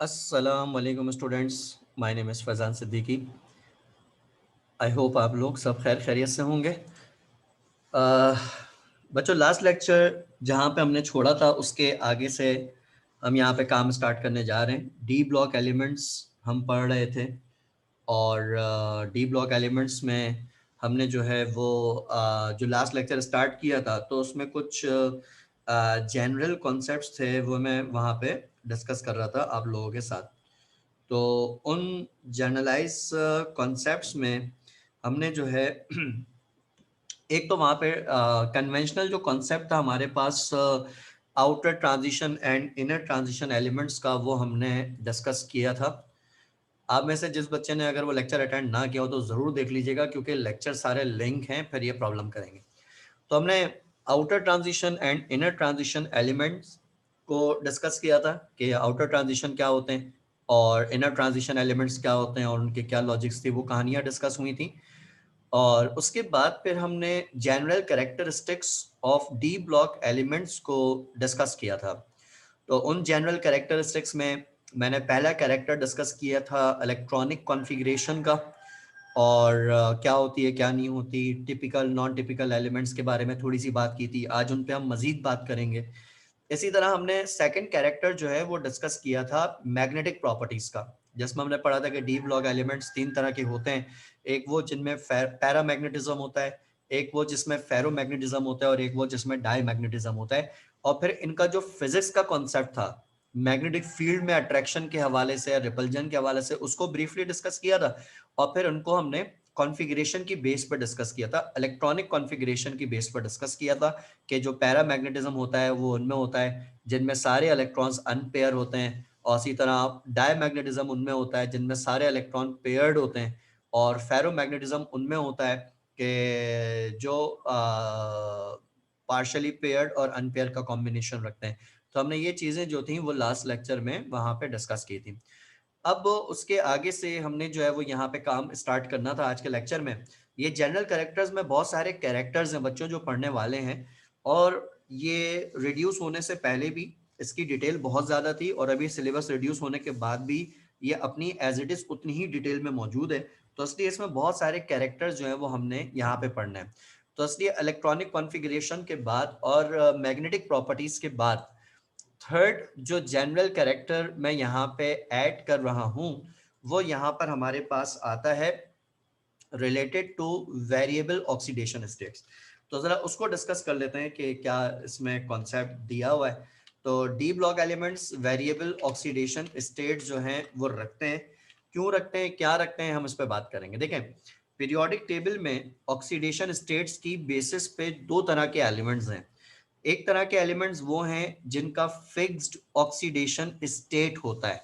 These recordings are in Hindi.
अस्सलाम वालेकुम students, my name is Faizan Siddiqui. I hope आप लोग सब खैर खैरियत से होंगे। बच्चों, लास्ट लेक्चर जहाँ पे हमने छोड़ा था उसके आगे से हम यहाँ पे काम स्टार्ट करने जा रहे हैं। डी ब्लॉक एलिमेंट्स हम पढ़ रहे थे और डी ब्लॉक एलिमेंट्स में हमने जो है वो जो लास्ट लेक्चर स्टार्ट किया था तो उसमें कुछ जनरल कॉन्सेप्ट्स थे, वो मैं वहाँ पे डिस्कस कर रहा था आप लोगों के साथ। तो उन जनरलाइज कॉन्सेप्ट्स में हमने जो है एक तो वहाँ पे कन्वेंशनल जो कॉन्सेप्ट था हमारे पास outer transition and inner transition elements का, वो हमने डिस्कस किया था। आप में से जिस बच्चे ने अगर वो लेक्चर अटेंड ना किया हो तो ज़रूर देख लीजिएगा, क्योंकि लेक्चर सारे लिंक हैं, फिर ये प्रॉब्लम करेंगे। तो हमने outer transition and inner transition elements को डिस्कस किया था कि आउटर ट्रांजिशन क्या होते हैं और इनर ट्रांजिशन एलिमेंट्स क्या होते हैं और उनके क्या लॉजिक्स थी, वो कहानियाँ डिस्कस हुई थी। और उसके बाद फिर हमने general characteristics of D block elements को डिस्कस किया था। तो उन जनरल कैरेक्टरिस्टिक्स में मैंने पहला कैरेक्टर डिस्कस किया था इलेक्ट्रॉनिक कॉन्फ़िगरेशन का, और क्या होती है क्या नहीं होती, टिपिकल नॉन टिपिकल एलिमेंट्स के बारे में थोड़ी सी बात की थी। आज उन पे हम मजीद बात करेंगे। इसी तरह हमने सेकंड कैरेक्टर जो है वो डिस्कस किया था मैग्नेटिक प्रॉपर्टीज का, जिसमें हमने पढ़ा था कि डी ब्लॉक एलिमेंट्स तीन तरह के होते हैं। एक वो जिनमें पैरामैग्नेटिज्म होता है, एक वो जिसमें फेरोमैग्नेटिज्म होता है, और एक वो जिसमें डाईमैग्नेटिज्म होता है। और फिर इनका जो फिजिक्स का कॉन्सेप्ट था मैग्नेटिक फील्ड में अट्रैक्शन के हवाले से, रिपल्जन के हवाले से, उसको ब्रीफली डिस्कस किया था। और फिर उनको हमने कॉन्फ़िगरेशन की बेस पर डिस्कस किया था, इलेक्ट्रॉनिक कॉन्फ़िगरेशन की बेस पर डिस्कस किया था कि जो पैरामैग्नेटिज्म होता है वो उनमें होता है जिनमें सारे इलेक्ट्रॉन्स अनपेयर होते हैं, और इसी तरह डायमैग्नेटिज्म उनमें होता है जिनमें सारे इलेक्ट्रॉन पेयर्ड होते हैं, और फेरोमैग्नेटिज्म उनमें होता है कि जो पार्शली पेयर्ड और अनपेयर का कॉम्बिनेशन रखते हैं। तो हमने ये चीज़ें जो थी वो लास्ट लेक्चर में वहाँ पे डिस्कस की थी। अब उसके आगे से हमने जो है वो यहाँ पे काम स्टार्ट करना था आज के लेक्चर में। ये जनरल कैरेक्टर्स में बहुत सारे कैरेक्टर्स हैं बच्चों जो पढ़ने वाले हैं, और ये रिड्यूस होने से पहले भी इसकी डिटेल बहुत ज़्यादा थी, और अभी सिलेबस रिड्यूस होने के बाद भी ये अपनी एज इट इज़ उतनी ही डिटेल में मौजूद है। तो इसलिए इसमें बहुत सारे कैरेक्टर्स जो हैं वो हमने यहाँ पे पढ़ना है। तो इसलिए इलेक्ट्रॉनिक कॉन्फ़िगरेशन के बाद और मैग्नेटिक प्रॉपर्टीज़ के बाद थर्ड जो जनरल कैरेक्टर मैं यहाँ पे ऐड कर रहा हूँ वो यहाँ पर हमारे पास आता है related two variable oxidation states. तो ज़रा उसको डिस्कस कर लेते हैं कि क्या इसमें कॉन्सेप्ट दिया हुआ है। तो D block elements variable oxidation state जो हैं वो रखते हैं। क्यों रखते हैं, क्या रखते हैं, हम इस पर बात करेंगे। देखें, पीरियोडिक टेबल में ऑक्सीडेशन स्टेट्स की बेसिस पे दो तरह के एलिमेंट्स हैं। एक तरह के एलिमेंट्स वो हैं जिनका फिक्स्ड ऑक्सीडेशन स्टेट होता है,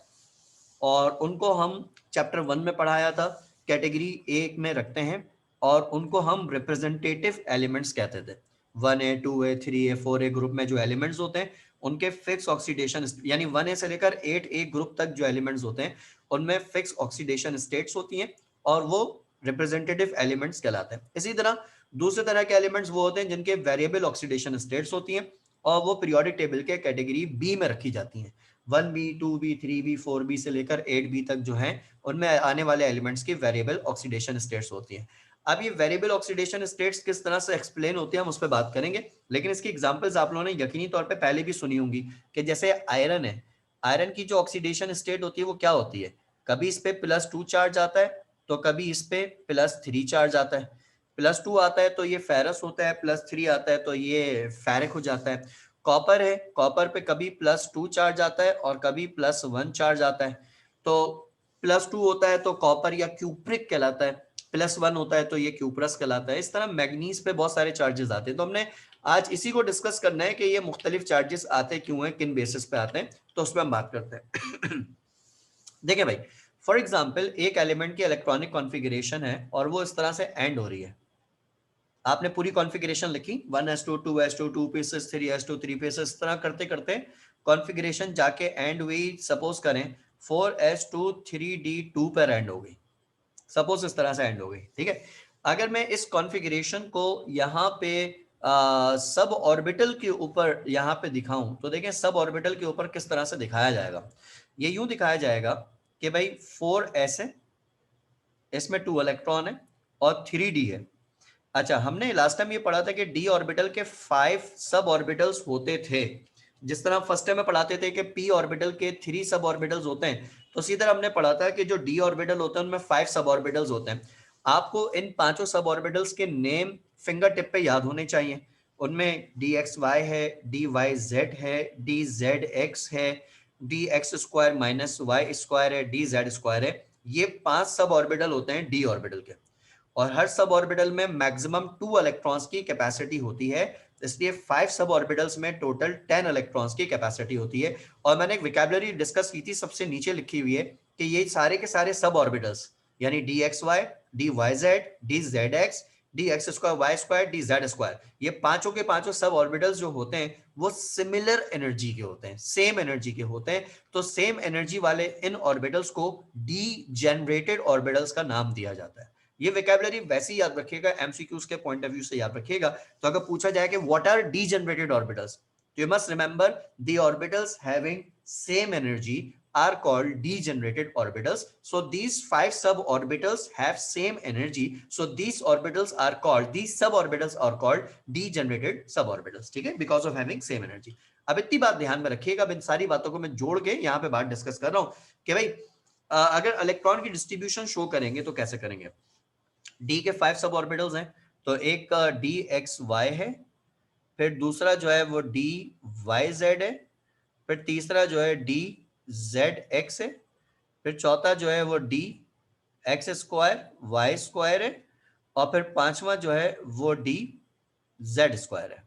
और उनको हम चैप्टर 1 में पढ़ाया था, कैटेगरी एक में रखते हैं, और उनको हम रिप्रेजेंटेटिव एलिमेंट्स कहते थे। 1A 2A 3A 4A group में जो एलिमेंट्स होते हैं उनके फिक्स ऑक्सीडेशन, यानी 1A से लेकर 8A ग्रुप तक जो एलिमेंट्स होते हैं उनमें फिक्स ऑक्सीडेशन स्टेट्स होती हैं, और वो रिप्रेजेंटेटिव एलिमेंट्स कहलाते हैं। इसी तरह दूसरे तरह के एलिमेंट्स वो होते हैं जिनके वेरिएबल ऑक्सीडेशन स्टेट्स होती हैं, और वो पीरियोडिक टेबल के कैटेगरी बी में रखी जाती हैं। 1B 2B 3B 4B से लेकर 8B तक जो है उनमें आने वाले एलिमेंट्स की वेरिएबल ऑक्सीडेशन स्टेट्स होती हैं। अब ये वेरिएबल ऑक्सीडेशन स्टेट्स किस तरह से एक्सप्लेन होती है हम उस पर बात करेंगे, लेकिन इसकी एग्जांपल्स आप लोगों ने यकीनी तौर पे पहले भी सुनी होंगी कि जैसे आयरन है, आयरन की जो ऑक्सीडेशन स्टेट होती है वो क्या होती है, कभी इस पे +2 चार्ज आता है तो कभी इस पे +3 चार्ज आता है। +2 आता है तो ये फेरस होता है, +3 आता है तो ये फेरिक हो जाता है। कॉपर है, कॉपर पे कभी +2 चार्ज आता है और कभी +1 चार्ज आता है। तो +2 होता है तो कॉपर या क्यूप्रिक कहलाता है, +1 होता है तो ये क्यूप्रस कहलाता है। इस तरह मैग्नीज पे बहुत सारे चार्जेस आते हैं। तो हमने आज इसी को डिस्कस करना है कि ये मुख्तलिफ चार्जेस आते क्यों हैं, किन बेसिस पे आते हैं, तो उस पर हम बात करते हैं। देखिए भाई, फॉर एग्जाम्पल एक एलिमेंट की इलेक्ट्रॉनिक कॉन्फ़िगरेशन है और वो इस तरह से एंड हो रही है। आपने पूरी कॉन्फ़िगरेशन लिखी, 1s2 2s2 2 pieces 3s2 3 pieces, इस तरह करते करते कॉन्फ़िगरेशन जाके एंड हुई, सपोज करें 4s2 3d2 पर एंड हो गई, सपोज इस तरह से एंड हो गई। ठीक है, अगर मैं इस कॉन्फ़िगरेशन को यहाँ पे सब ऑर्बिटल के ऊपर यहाँ पे दिखाऊं तो देखें सब ऑर्बिटल के ऊपर किस तरह से दिखाया जाएगा। ये यूं दिखाया जाएगा कि भाई 4s है, इसमें 2 इलेक्ट्रॉन है और 3d है। अच्छा, हमने लास्ट टाइम ये पढ़ा था कि डी ऑर्बिटल के 5 सब ऑर्बिटल्स होते थे। जिस तरह फर्स्ट टाइम में पढ़ाते थे कि पी ऑर्बिटल के 3 सब ऑर्बिटल्स होते हैं, तो इसी तरह हमने पढ़ा था कि जो डी ऑर्बिटल होते हैं उनमें 5 सब ऑर्बिटल्स होते हैं। आपको इन पांचों सब ऑर्बिटल्स के नेम फिंगर टिप पे याद होने चाहिए। उनमें डी एक्स वाई है, डी वाई जेड है, डी जेड एक्स है, d x square minus y square है, डी जेड स्क्वायर है। ये 5 सब ऑर्बिटल होते हैं डी ऑर्बिटल के, और हर सब ऑर्बिटल में मैक्सिमम 2 इलेक्ट्रॉन्स की कैपेसिटी होती है। इसलिए 5 सब ऑर्बिटल्स में टोटल 10 इलेक्ट्रॉन्स की कैपेसिटी होती है। और मैंने एक विकेबुलरी डिस्कस की थी, सबसे नीचे लिखी हुई है कि ये सारे के सारे सब ऑर्बिटल्स यानी d x y, d y z, d z x, d x square y square, d z square, ये पांचों के पांचों सब ऑर्बिटल्स जो होते हैं वो सिमिलर एनर्जी के होते हैं, सेम एनर्जी के होते हैं। तो सेम एनर्जी वाले इन ऑर्बिटल्स को डी जनरेटेड ऑर्बिटल्स का नाम दिया जाता है। ये वोकैबुलरी वैसे ही याद रखिएगा, एमसीक्यूज के पॉइंट ऑफ व्यू से याद रखिएगा। तो अगर पूछा जाए कि व्हाट आर डीजनरेटेड ऑर्बिटल्स, तो you must remember the orbitals having same energy are called degenerated orbitals. So these 5 suborbitals have same energy. So these suborbitals are called degenerated suborbitals. ठीक है, because of having same energy. अब इतनी बात ध्यान में रखिएगा। अब इन सारी बातों को मैं जोड़ के यहाँ पे बात डिस्कस कर रहा हूँ कि भाई अगर इलेक्ट्रॉन की डिस्ट्रीब्यूशन शो करेंगे तो कैसे करेंगे। डी के 5 सब ऑर्बिटल्स हैं, तो एक डी एक्स वाई है, फिर दूसरा जो है वो डी वाई जेड है, फिर तीसरा जो है डी जेड एक्स है, फिर चौथा जो है वो d x square y square है, और फिर पांचवा जो है वो डी जेड स्क्वायर है।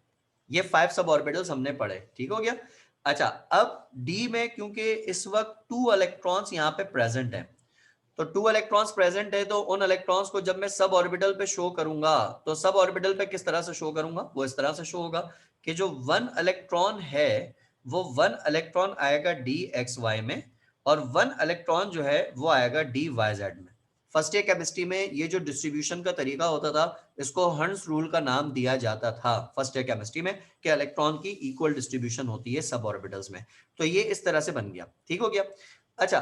ये 5 सब ऑर्बिटल्स हमने पढ़े, ठीक हो गया। अच्छा, अब डी में क्योंकि इस वक्त 2 इलेक्ट्रॉन्स यहाँ पे प्रेजेंट हैं, तो 2 इलेक्ट्रॉन्स प्रेजेंट है, तो उन इलेक्ट्रॉन्स को जब मैं सब ऑर्बिटल पे शो करूंगा तो सब ऑर्बिटल पे किस तरह से शो करूंगा, वो इस तरह से शो होगा कि जो 1 इलेक्ट्रॉन है वो 1 इलेक्ट्रॉन आएगा डी एक्स वाई में, और 1 इलेक्ट्रॉन जो है वो आएगा डी वाई जेड में। फर्स्ट ईयर केमिस्ट्री में ये जो डिस्ट्रीब्यूशन का तरीका होता था इसको हंस रूल का नाम दिया जाता था फर्स्ट ईयर केमिस्ट्री में, कि इलेक्ट्रॉन की इक्वल डिस्ट्रीब्यूशन होती है सब ऑर्बिटल्स में। तो ये इस तरह से बन गया, ठीक हो गया। अच्छा,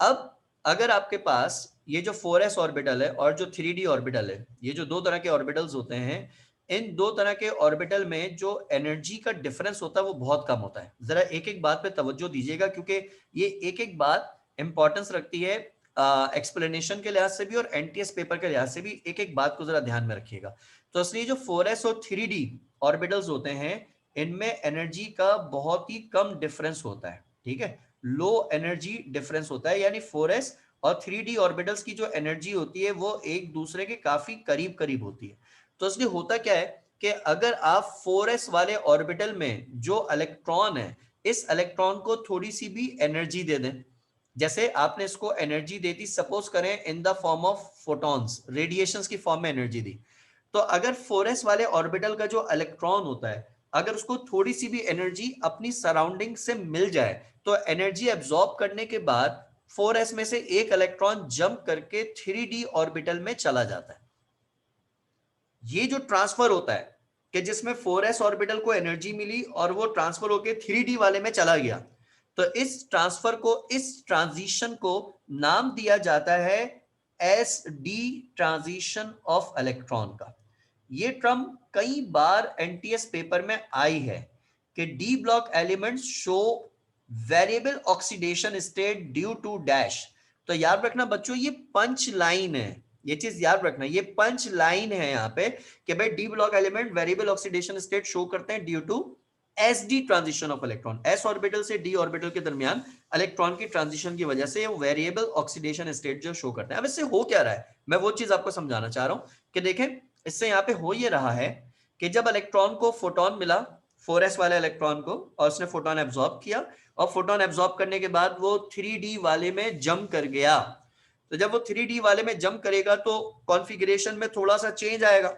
अब अगर आपके पास ये जो 4s ऑर्बिटल है और जो 3d ऑर्बिटल है, ये जो दो तरह के ऑर्बिटल्स होते हैं, इन दो तरह के ऑर्बिटल में जो एनर्जी का डिफरेंस होता है वो बहुत कम होता है। जरा एक एक बात पे तवज्जो दीजिएगा, क्योंकि ये एक एक बात इंपॉर्टेंस रखती है एक्सप्लेनेशन के लिहाज से भी और एनटीएस पेपर के लिहाज से भी। एक एक बात को जरा ध्यान में रखिएगा। तो इसलिए जो 4s और 3d ऑर्बिटल्स होते हैं इनमें एनर्जी का बहुत ही कम डिफरेंस होता है, ठीक है, लो एनर्जी डिफरेंस होता है। यानी 4s और 3d ऑर्बिटल्स की जो एनर्जी होती है वो एक दूसरे के काफी करीब करीब होती है। तो इसलिए होता क्या है कि अगर आप 4s वाले ऑर्बिटल में जो इलेक्ट्रॉन है, इस इलेक्ट्रॉन को थोड़ी सी भी एनर्जी दे दें, जैसे आपने इसको एनर्जी दे दी, सपोज करें in the form of photons, radiations की फॉर्म में एनर्जी दी, तो अगर 4s वाले ऑर्बिटल का जो इलेक्ट्रॉन होता है अगर उसको थोड़ी सी भी एनर्जी अपनी सराउंडिंग से मिल जाए तो एनर्जी एब्जॉर्ब करने के बाद 4s में से एक इलेक्ट्रॉन जंप करके 3d ऑर्बिटल में चला जाता है। ये जो ट्रांसफर होता है कि जिसमें 4s ऑर्बिटल को एनर्जी मिली और वो ट्रांसफर होकर 3d वाले में चला गया, तो इस ट्रांसफर को, इस ट्रांजिशन को नाम दिया जाता है S d transition of electron का। ये टर्म कई बार एनटीएस पेपर में आई है कि d block elements show variable oxidation state due to dash. तो याद रखना बच्चों, ये पंच लाइन है, ये चीज याद रखना, ये पंच लाइन है यहाँ पे कि भाई d block element variable oxidation state show करते हैं due to s d transition of electron. S orbital से डी ऑर्बिटल के दरमियान इलेक्ट्रॉन की ट्रांजिशन की वजह से वेरिएबल ऑक्सीडेशन स्टेट जो शो करते हैं। अब इससे हो क्या रहा है, मैं वो चीज आपको समझाना चाह रहा हूं कि देखें, इससे यहाँ पे हो ये रहा है कि जब इलेक्ट्रॉन को फोटोन मिला, 4s वाले इलेक्ट्रॉन को, और उसने फोटोन एब्जॉर्ब किया, और फोटोन एब्जॉर्ब करने के बाद वो 3d वाले में जंप कर गया। तो जब वो 3d वाले में जंप करेगा तो कॉन्फ़िगरेशन में थोड़ा सा चेंज आएगा,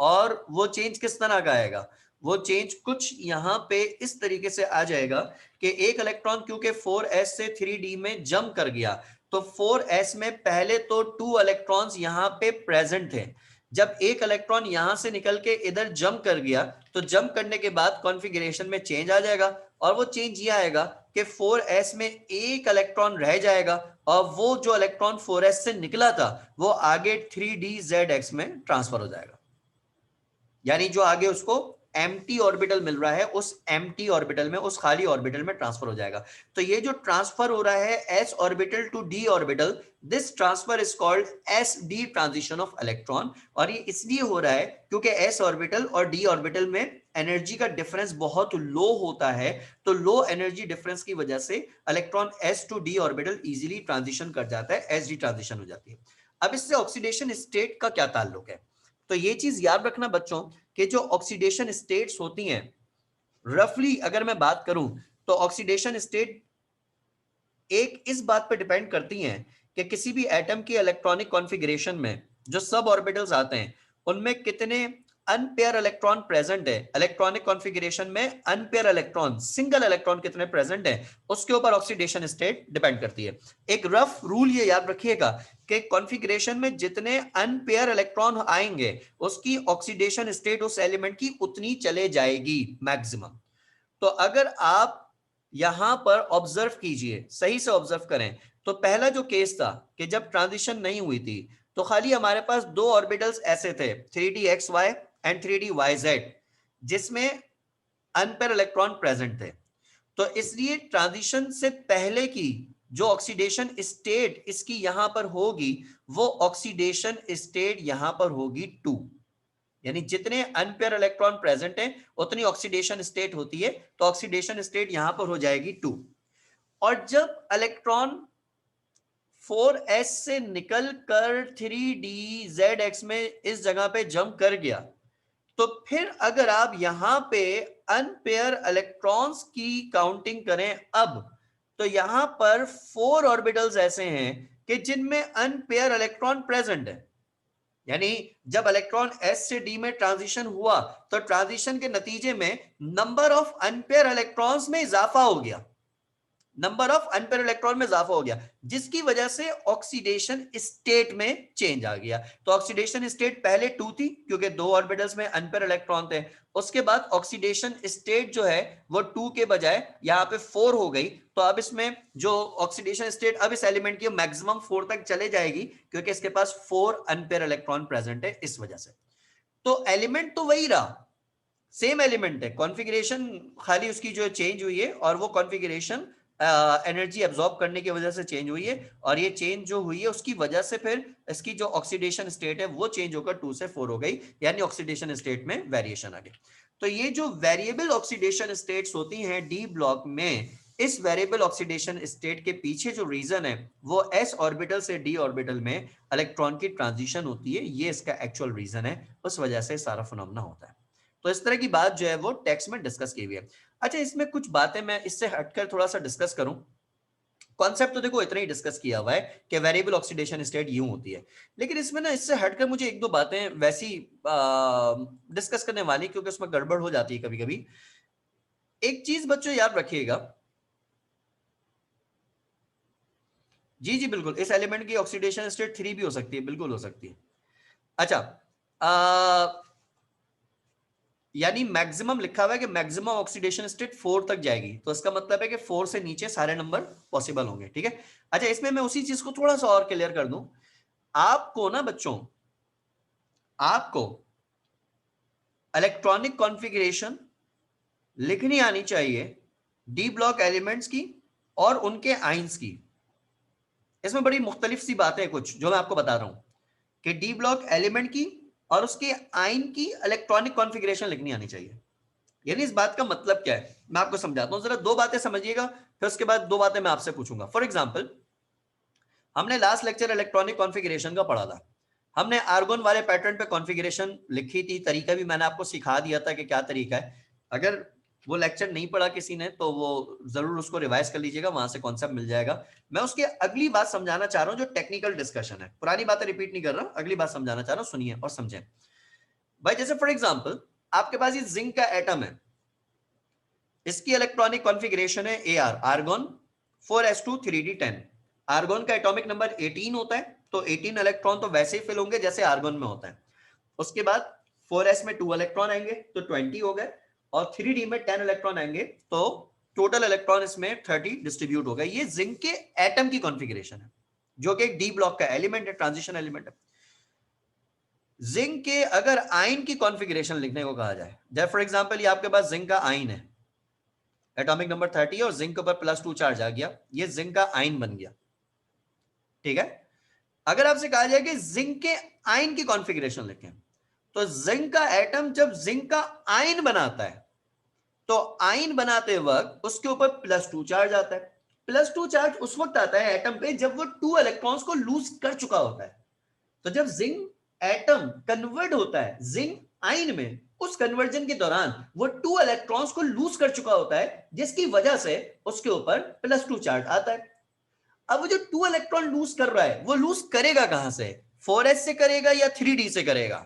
और वो चेंज किस तरह का आएगा, वो चेंज कुछ यहां पे इस तरीके से आ जाएगा कि एक इलेक्ट्रॉन क्योंकि 4s से 3d में जंप कर गया, तो 4s में पहले तो 2 इलेक्ट्रॉन्स यहां पे प्रेजेंट थे, जब एक इलेक्ट्रॉन यहां से निकल के इधर जंप कर गया तो जंप करने के बाद कॉन्फ़िगरेशन में चेंज आ जाएगा, और वो चेंज ये आएगा कि 4s में एक इलेक्ट्रॉन रह जाएगा, और वो जो इलेक्ट्रॉन 4s से निकला था वो आगे 3dzx में ट्रांसफर हो जाएगा। यानी जो आगे उसको एम्प्टी ऑर्बिटल मिल रहा है, उस एम्प्टी ऑर्बिटल में, उस खाली ऑर्बिटल में ट्रांसफर हो जाएगा। तो ये जो ट्रांसफर हो रहा है s orbital to d orbital, this transfer is called sd transition of electron. और ये इसलिए हो रहा है क्योंकि s ऑर्बिटल और d ऑर्बिटल में एनर्जी का डिफरेंस बहुत लो होता है, तो लो एनर्जी डिफरेंस की वजह से electron s to d orbital easily transition कर जाता है, sd ट्रांजिशन हो जाती है। अब इससे ऑक्सीडेशन स्टेट का क्या ताल्लुक है? तो ये चीज याद रखना बच्चों कि जो ऑक्सीडेशन स्टेट्स होती हैं, रफली अगर मैं बात करूं तो ऑक्सीडेशन स्टेट एक इस बात पर डिपेंड करती हैं कि किसी भी एटम की इलेक्ट्रॉनिक कॉन्फ़िगरेशन में जो सब ऑर्बिटल्स आते हैं उनमें कितने अनपेयर इलेक्ट्रॉन प्रेजेंट है। इलेक्ट्रॉनिक कॉन्फ़िगरेशन में अनपेयर इलेक्ट्रॉन, सिंगल इलेक्ट्रॉन कितने प्रेजेंट है, उसके ऊपर ऑक्सीडेशन स्टेट डिपेंड करती है। एक रफ रूल ये याद रखिएगा कि कॉन्फ़िगरेशन में जितने अनपेयर इलेक्ट्रॉन आएंगे उसकी ऑक्सीडेशन स्टेट उस एलिमेंट की उतनी चले जाएगी मैक्सिमम। तो अगर आप यहां पर ऑब्जर्व कीजिए, सही से ऑब्जर्व करें, तो पहला जो केस था कि जब ट्रांजिशन नहीं हुई थी तो खाली हमारे पास दो ऑर्बिटल्स ऐसे थे 3dxy एंड 3dy जिसमें अनपेयर इलेक्ट्रॉन प्रेजेंट थे। तो इसलिए ट्रांजिशन से पहले की जो ऑक्सीडेशन स्टेट इसकी यहां पर होगी वो ऑक्सीडेशन स्टेट यहां पर होगी 2। यानी जितने अनपेयर इलेक्ट्रॉन प्रेजेंट हैं उतनी ऑक्सीडेशन स्टेट होती है, तो ऑक्सीडेशन स्टेट यहां पर हो जाएगी 2। और जब इलेक्ट्रॉन 4s से निकलकर 3dzx में इस जगह पे जंप कर गया, तो फिर अगर आप यहां पे अनपेयर इलेक्ट्रॉन्स की काउंटिंग करें अब, तो यहां पर 4 ऑर्बिटल्स ऐसे हैं कि जिनमें अनपेयर इलेक्ट्रॉन प्रेजेंट है। यानी जब इलेक्ट्रॉन s से d में ट्रांजिशन हुआ तो ट्रांजिशन के नतीजे में नंबर ऑफ अनपेयर इलेक्ट्रॉन्स में इजाफा हो गया, नंबर ऑफ अनपेयर इलेक्ट्रॉन में इजाफा हो गया, जिसकी वजह से ऑक्सीडेशन स्टेट में चेंज आ गया। तो ऑक्सीडेशन स्टेट पहले 2 थी क्योंकि दो ऑर्बिटल्स में अनपेयर इलेक्ट्रॉन थे, उसके बाद ऑक्सीडेशन स्टेट जो है वो 2 के बजाय यहां पे 4 हो गई। तो अब इसमें जो ऑक्सीडेशन स्टेट अब इस एलिमेंट की मैक्सिमम 4 तक चले जाएगी क्योंकि इसके पास 4 अनपेयर इलेक्ट्रॉन प्रेजेंट है इस वजह से। तो एलिमेंट तो वही रहा, सेम एलिमेंट है, कॉन्फ़िगरेशन खाली उसकी जो चेंज हुई है, और वो कॉन्फ़िगरेशन एनर्जी एब्जॉर्ब करने की वजह से चेंज हुई है, और ये चेंज जो हुई है उसकी वजह से फिर इसकी जो ऑक्सीडेशन स्टेट है वो चेंज होकर 2 से 4 हो गई, यानी ऑक्सीडेशन स्टेट में वेरिएशन आ गई। तो ये जो वेरिएबल ऑक्सीडेशन स्टेट्स होती हैं डी ब्लॉक में, इस वेरिएबल ऑक्सीडेशन स्टेट के पीछे जो रीजन है वो s ऑर्बिटल से d ऑर्बिटल में इलेक्ट्रॉन की ट्रांजिशन होती है, ये इसका एक्चुअल रीजन है, उस वजह से सारा फिनोमेना होता है। तो इस तरह की बात जो है वो टेक्स्ट में डिस्कस की हुई है। अच्छा, इसमें कुछ बातें मैं इससे हटकर थोड़ा सा डिस्कस करूं। कॉन्सेप्ट तो देखो इतना ही डिस्कस किया हुआ है कि वेरिएबल ऑक्सीडेशन स्टेट यूं होती है, लेकिन इसमें ना इससे हटकर मुझे एक दो बातें वैसी डिस्कस करने वाली, क्योंकि उसमें गड़बड़ हो जाती है कभी कभी। एक चीज बच्चों याद रखिएगा, जी जी बिल्कुल, इस एलिमेंट की ऑक्सीडेशन स्टेट 3 भी हो सकती है, बिल्कुल हो सकती है। अच्छा, यानी मैक्सिमम लिखा हुआ है कि मैक्सिमम ऑक्सीडेशन स्टेट 4 तक जाएगी, तो इसका मतलब है कि 4 से नीचे सारे नंबर पॉसिबल होंगे, ठीक है। अच्छा, इसमें मैं उसी चीज को थोड़ा सा और क्लियर कर दूं। आपको ना बच्चों, आपको इलेक्ट्रॉनिक कॉन्फ़िगरेशन लिखनी आनी चाहिए डी ब्लॉक एलिमेंट्स की और उनके आइंस की। इसमें बड़ी मुख्तलिफ सी बातें कुछ जो मैं आपको बता रहा हूं कि डी ब्लॉक एलिमेंट की और उसके आइन की इलेक्ट्रॉनिक कॉन्फ़िगरेशन लिखनी आनी चाहिए। यानी इस बात का मतलब क्या है मैं आपको समझाता हूं, जरा दो बातें समझिएगा, फिर उसके बाद दो बातें मैं आपसे पूछूंगा। फॉर एग्जांपल, हमने लास्ट लेक्चर इलेक्ट्रॉनिक कॉन्फ़िगरेशन का पढ़ा था, हमने आर्गोन वाले पैटर्न पे कॉन्फ़िगरेशन लिखी थी, तरीका भी मैंने आपको सिखा दिया था कि क्या तरीका है। अगर वो लेक्चर नहीं पढ़ा किसी ने तो वो जरूर उसको रिवाइज कर लीजिएगा, वहां से कॉन्सेप्ट मिल जाएगा। मैं उसके अगली बात समझाना चाह रहा हूं जो टेक्निकल डिस्कशन है, पुरानी बातें रिपीट नहीं कर रहा, अगली बात समझाना चाह रहा हूं, सुनिए और समझें भाई। जैसे फॉर एग्जांपल आपके पास ये जिंक का एटम है, इसकी इलेक्ट्रॉनिक कॉन्फ़िगरेशन है Ar, argon 4s2 3d10। Argon का एटॉमिक नंबर 18 होता है, तो 18 इलेक्ट्रॉन तो वैसे ही फिल होंगे जैसे आर्गोन में होता है। उसके बाद 4s में 2 इलेक्ट्रॉन आएंगे तो 20 हो गए, और 3d में 10 इलेक्ट्रॉन आएंगे तो टोटल इलेक्ट्रॉन इसमें 30 डिस्ट्रीब्यूट हो गए। ये जिंक के एटम की कॉन्फ़िगरेशन है, जो कि एक डी ब्लॉक का एलिमेंट है, ट्रांजिशन एलिमेंट है। जिंक के अगर आयन की कॉन्फ़िगरेशन लिखने को कहा जाए, जैसे फॉर एग्जांपल ये आपके पास जिंक का आयन है, एटॉमिक नंबर 30 और जिंक के ऊपर +2 चार्ज आ गया, ये जिंक का आयन बन गया, ठीक है। अगर आपसे कहा जाए कि जिंक के आयन की कॉन्फ़िगरेशन लिखें, तो जिंक का एटम जब जिंक का आयन बनाता है तो आयन बनाते वक्त उसके ऊपर +2 चार्ज आता है। +2 चार्ज उस वक्त आता है एटम पे जब वो 2 इलेक्ट्रॉन्स को लूज कर चुका होता है। तो जब जिंक एटम कन्वर्ट होता है जिंक आयन में, उस कन्वर्जन के दौरान वो 2 इलेक्ट्रॉन्स को लूज कर चुका होता है, जिसकी वजह से उसके ऊपर +2 चार्ज आता है। अब वो जो 2 इलेक्ट्रॉन लूज कर रहा है, वो लूज करेगा कहां से? 4s से करेगा या 3d से करेगा?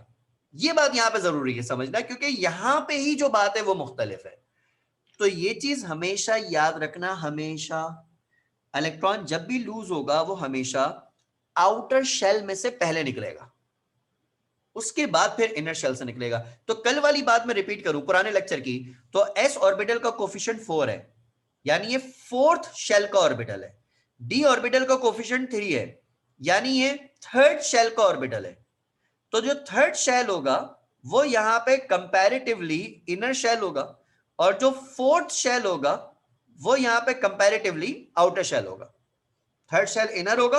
ये बात यहां पे जरूरी है समझना, क्योंकि यहां पे ही जो बात है वो मुख्तलिफ है। तो ये चीज हमेशा याद रखना, हमेशा इलेक्ट्रॉन जब भी लूज होगा वो हमेशा आउटर शेल में से पहले निकलेगा, उसके बाद फिर इनर शेल से निकलेगा। तो कल वाली बात मैं रिपीट करूं पुराने लेक्चर की, तो s ऑर्बिटल का कोफिशिएंट 4 है, यानी ये फोर्थ शेल का ऑर्बिटल है। d ऑर्बिटल का कोफिशिएंट 3 है, यानी ये थर्ड शेल का ऑर्बिटल है। तो जो थर्ड शेल होगा वो यहां पे कंपैरेटिवली इनर शेल होगा, और जो फोर्थ शेल होगा वो यहां पे कंपैरेटिवली आउटर शेल होगा। थर्ड शेल इनर होगा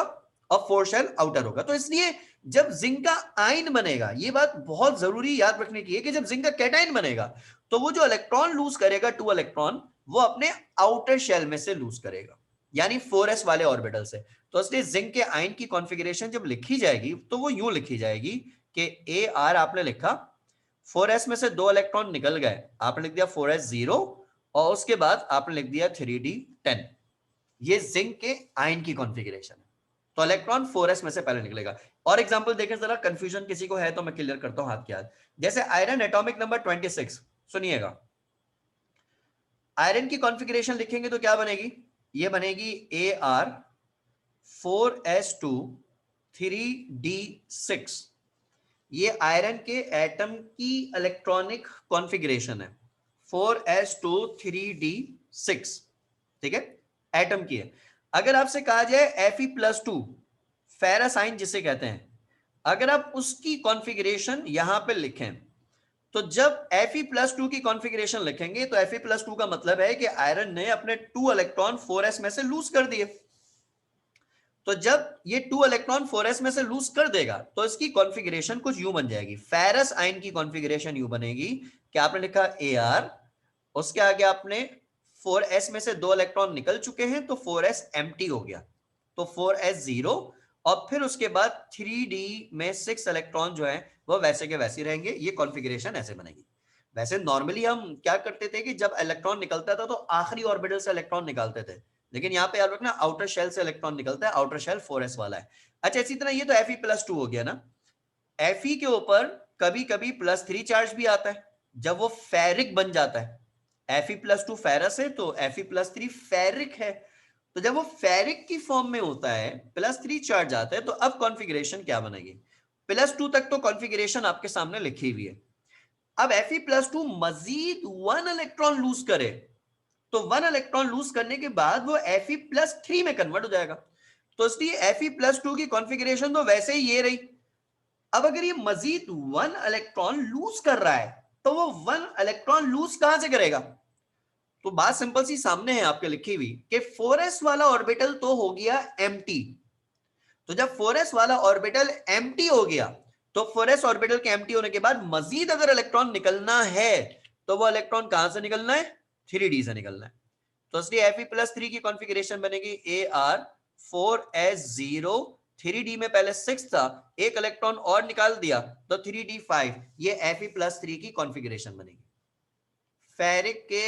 और फोर्थ शेल आउटर होगा। तो इसलिए जब जिंक का आयन बनेगा, ये बात बहुत जरूरी याद रखने की है कि जब जिंक का कैटायन बनेगा तो वो जो इलेक्ट्रॉन लूज करेगा 2 इलेक्ट्रॉन, वो अपने आउटर शेल में से लूज करेगा, यानी 4s वाले ऑर्बिटल से। तो इसलिए जिंक के आयन की कॉन्फ़िगरेशन जब लिखी जाएगी तो वो यूं लिखी जाएगी कि AR आपने लिखा, 4s में से 2 इलेक्ट्रॉन निकल गए, आपने लिख दिया 4s 0, और उसके बाद आपने लिख दिया 3d 10। ये जिंक के आयन की कॉन्फ़िगरेशन है। तो इलेक्ट्रॉन 4s में से पहले निकलेगा। और एग्जांपल देखें जरा, कंफ्यूजन किसी को है तो मैं क्लियर करता हूं हाथ के हाथ। जैसे आयरन एटॉमिक नंबर 26, सुनिएगा, आयरन की कॉन्फ़िगरेशन लिखेंगे तो क्या बनेगी? ये बनेगी AR 4s2 3d6। ये आयरन के एटम की इलेक्ट्रॉनिक कॉन्फ़िगरेशन है, 4s2 3d6, ठीक है, एटम की है। अगर आपसे कहा जाए Fe+2 फेरस आयन जिसे कहते हैं, अगर आप उसकी कॉन्फ़िगरेशन यहां पे लिखें, तो जब Fe+2 की कॉन्फ़िगरेशन लिखेंगे तो Fe+2 का मतलब है कि आयरन ने अपने 2 इलेक्ट्रॉन 4s में से लूज कर दिए। तो जब ये 2 इलेक्ट्रॉन 4s में से लूज कर देगा तो इसकी कॉन्फ़िगरेशन कुछ यूं बन जाएगी। फेरस आयन की कॉन्फ़िगरेशन यूं बनेगी कि आपने लिखा AR, उसके आगे आपने 4s में से 2 इलेक्ट्रॉन निकल चुके हैं तो 4s एम्प्टी हो गया, तो 4s 0, और फिर उसके बाद 3d में 6 इलेक्ट्रॉन जो है वो वैसे के वैसे रहेंगे। ये कॉन्फ़िगरेशन ऐसे बनेगी। वैसे नॉर्मली हम क्या करते थे कि जब इलेक्ट्रॉन निकलता था तो आखिरी ऑर्बिटल से इलेक्ट्रॉन निकालते थे, लेकिन यहाँ पे याद रखना आउटर शेल से इलेक्ट्रॉन निकलता है, आउटर शेल 4s वाला है। अच्छा, इसी तरह ये तो Fe+2 हो गया ना। Fe के ऊपर कभी कभी +3 चार्ज भी आता है जब वो फेरिक बन जाता है। Fe+2 फेरस है तो Fe+3 फेरिक है। तो जब वो फेरिक की फॉर्म में होता है, +3 चार्ज आता है, तो अब कॉन्फ़िगरेशन क्या बनेगी? +2 तक तो कॉन्फ़िगरेशन आपके सामने लिखी हुई है। अब Fe+2 मजीद 1 इलेक्ट्रॉन लूज करे तो 1 इलेक्ट्रॉन लूज करने के बाद वो Fe+3 में कन्वर्ट हो जाएगा। तो इसलिए Fe+2 की कॉन्फ़िगरेशन तो वैसे ही ये रही। अब अगर ये मजीद 1 इलेक्ट्रॉन लूज कर रहा है तो वो 1 इलेक्ट्रॉन लूज कहां से करेगा? तो बात सिंपल सी सामने है आपके लिखी हुई कि 4s वाला ऑर्बिटल तो हो गया एम्प्टी। तो जब 4s वाला ऑर्बिटल एम्प्टी हो गया तो 4s ऑर्बिटल के एम्प्टी होने के बाद मजीद अगर इलेक्ट्रॉन निकलना है तो वो इलेक्ट्रॉन कहां से निकलना है? 3d से निकलना है। तो इसलिए Fe+3 की कॉन्फ़िगरेशन बनेगी AR 4s0, 3d में पहले 6 था, एक इलेक्ट्रॉन और निकाल दिया तो 3d5। ये Fe+3 की कॉन्फ़िगरेशन बनेगी। फेरिक के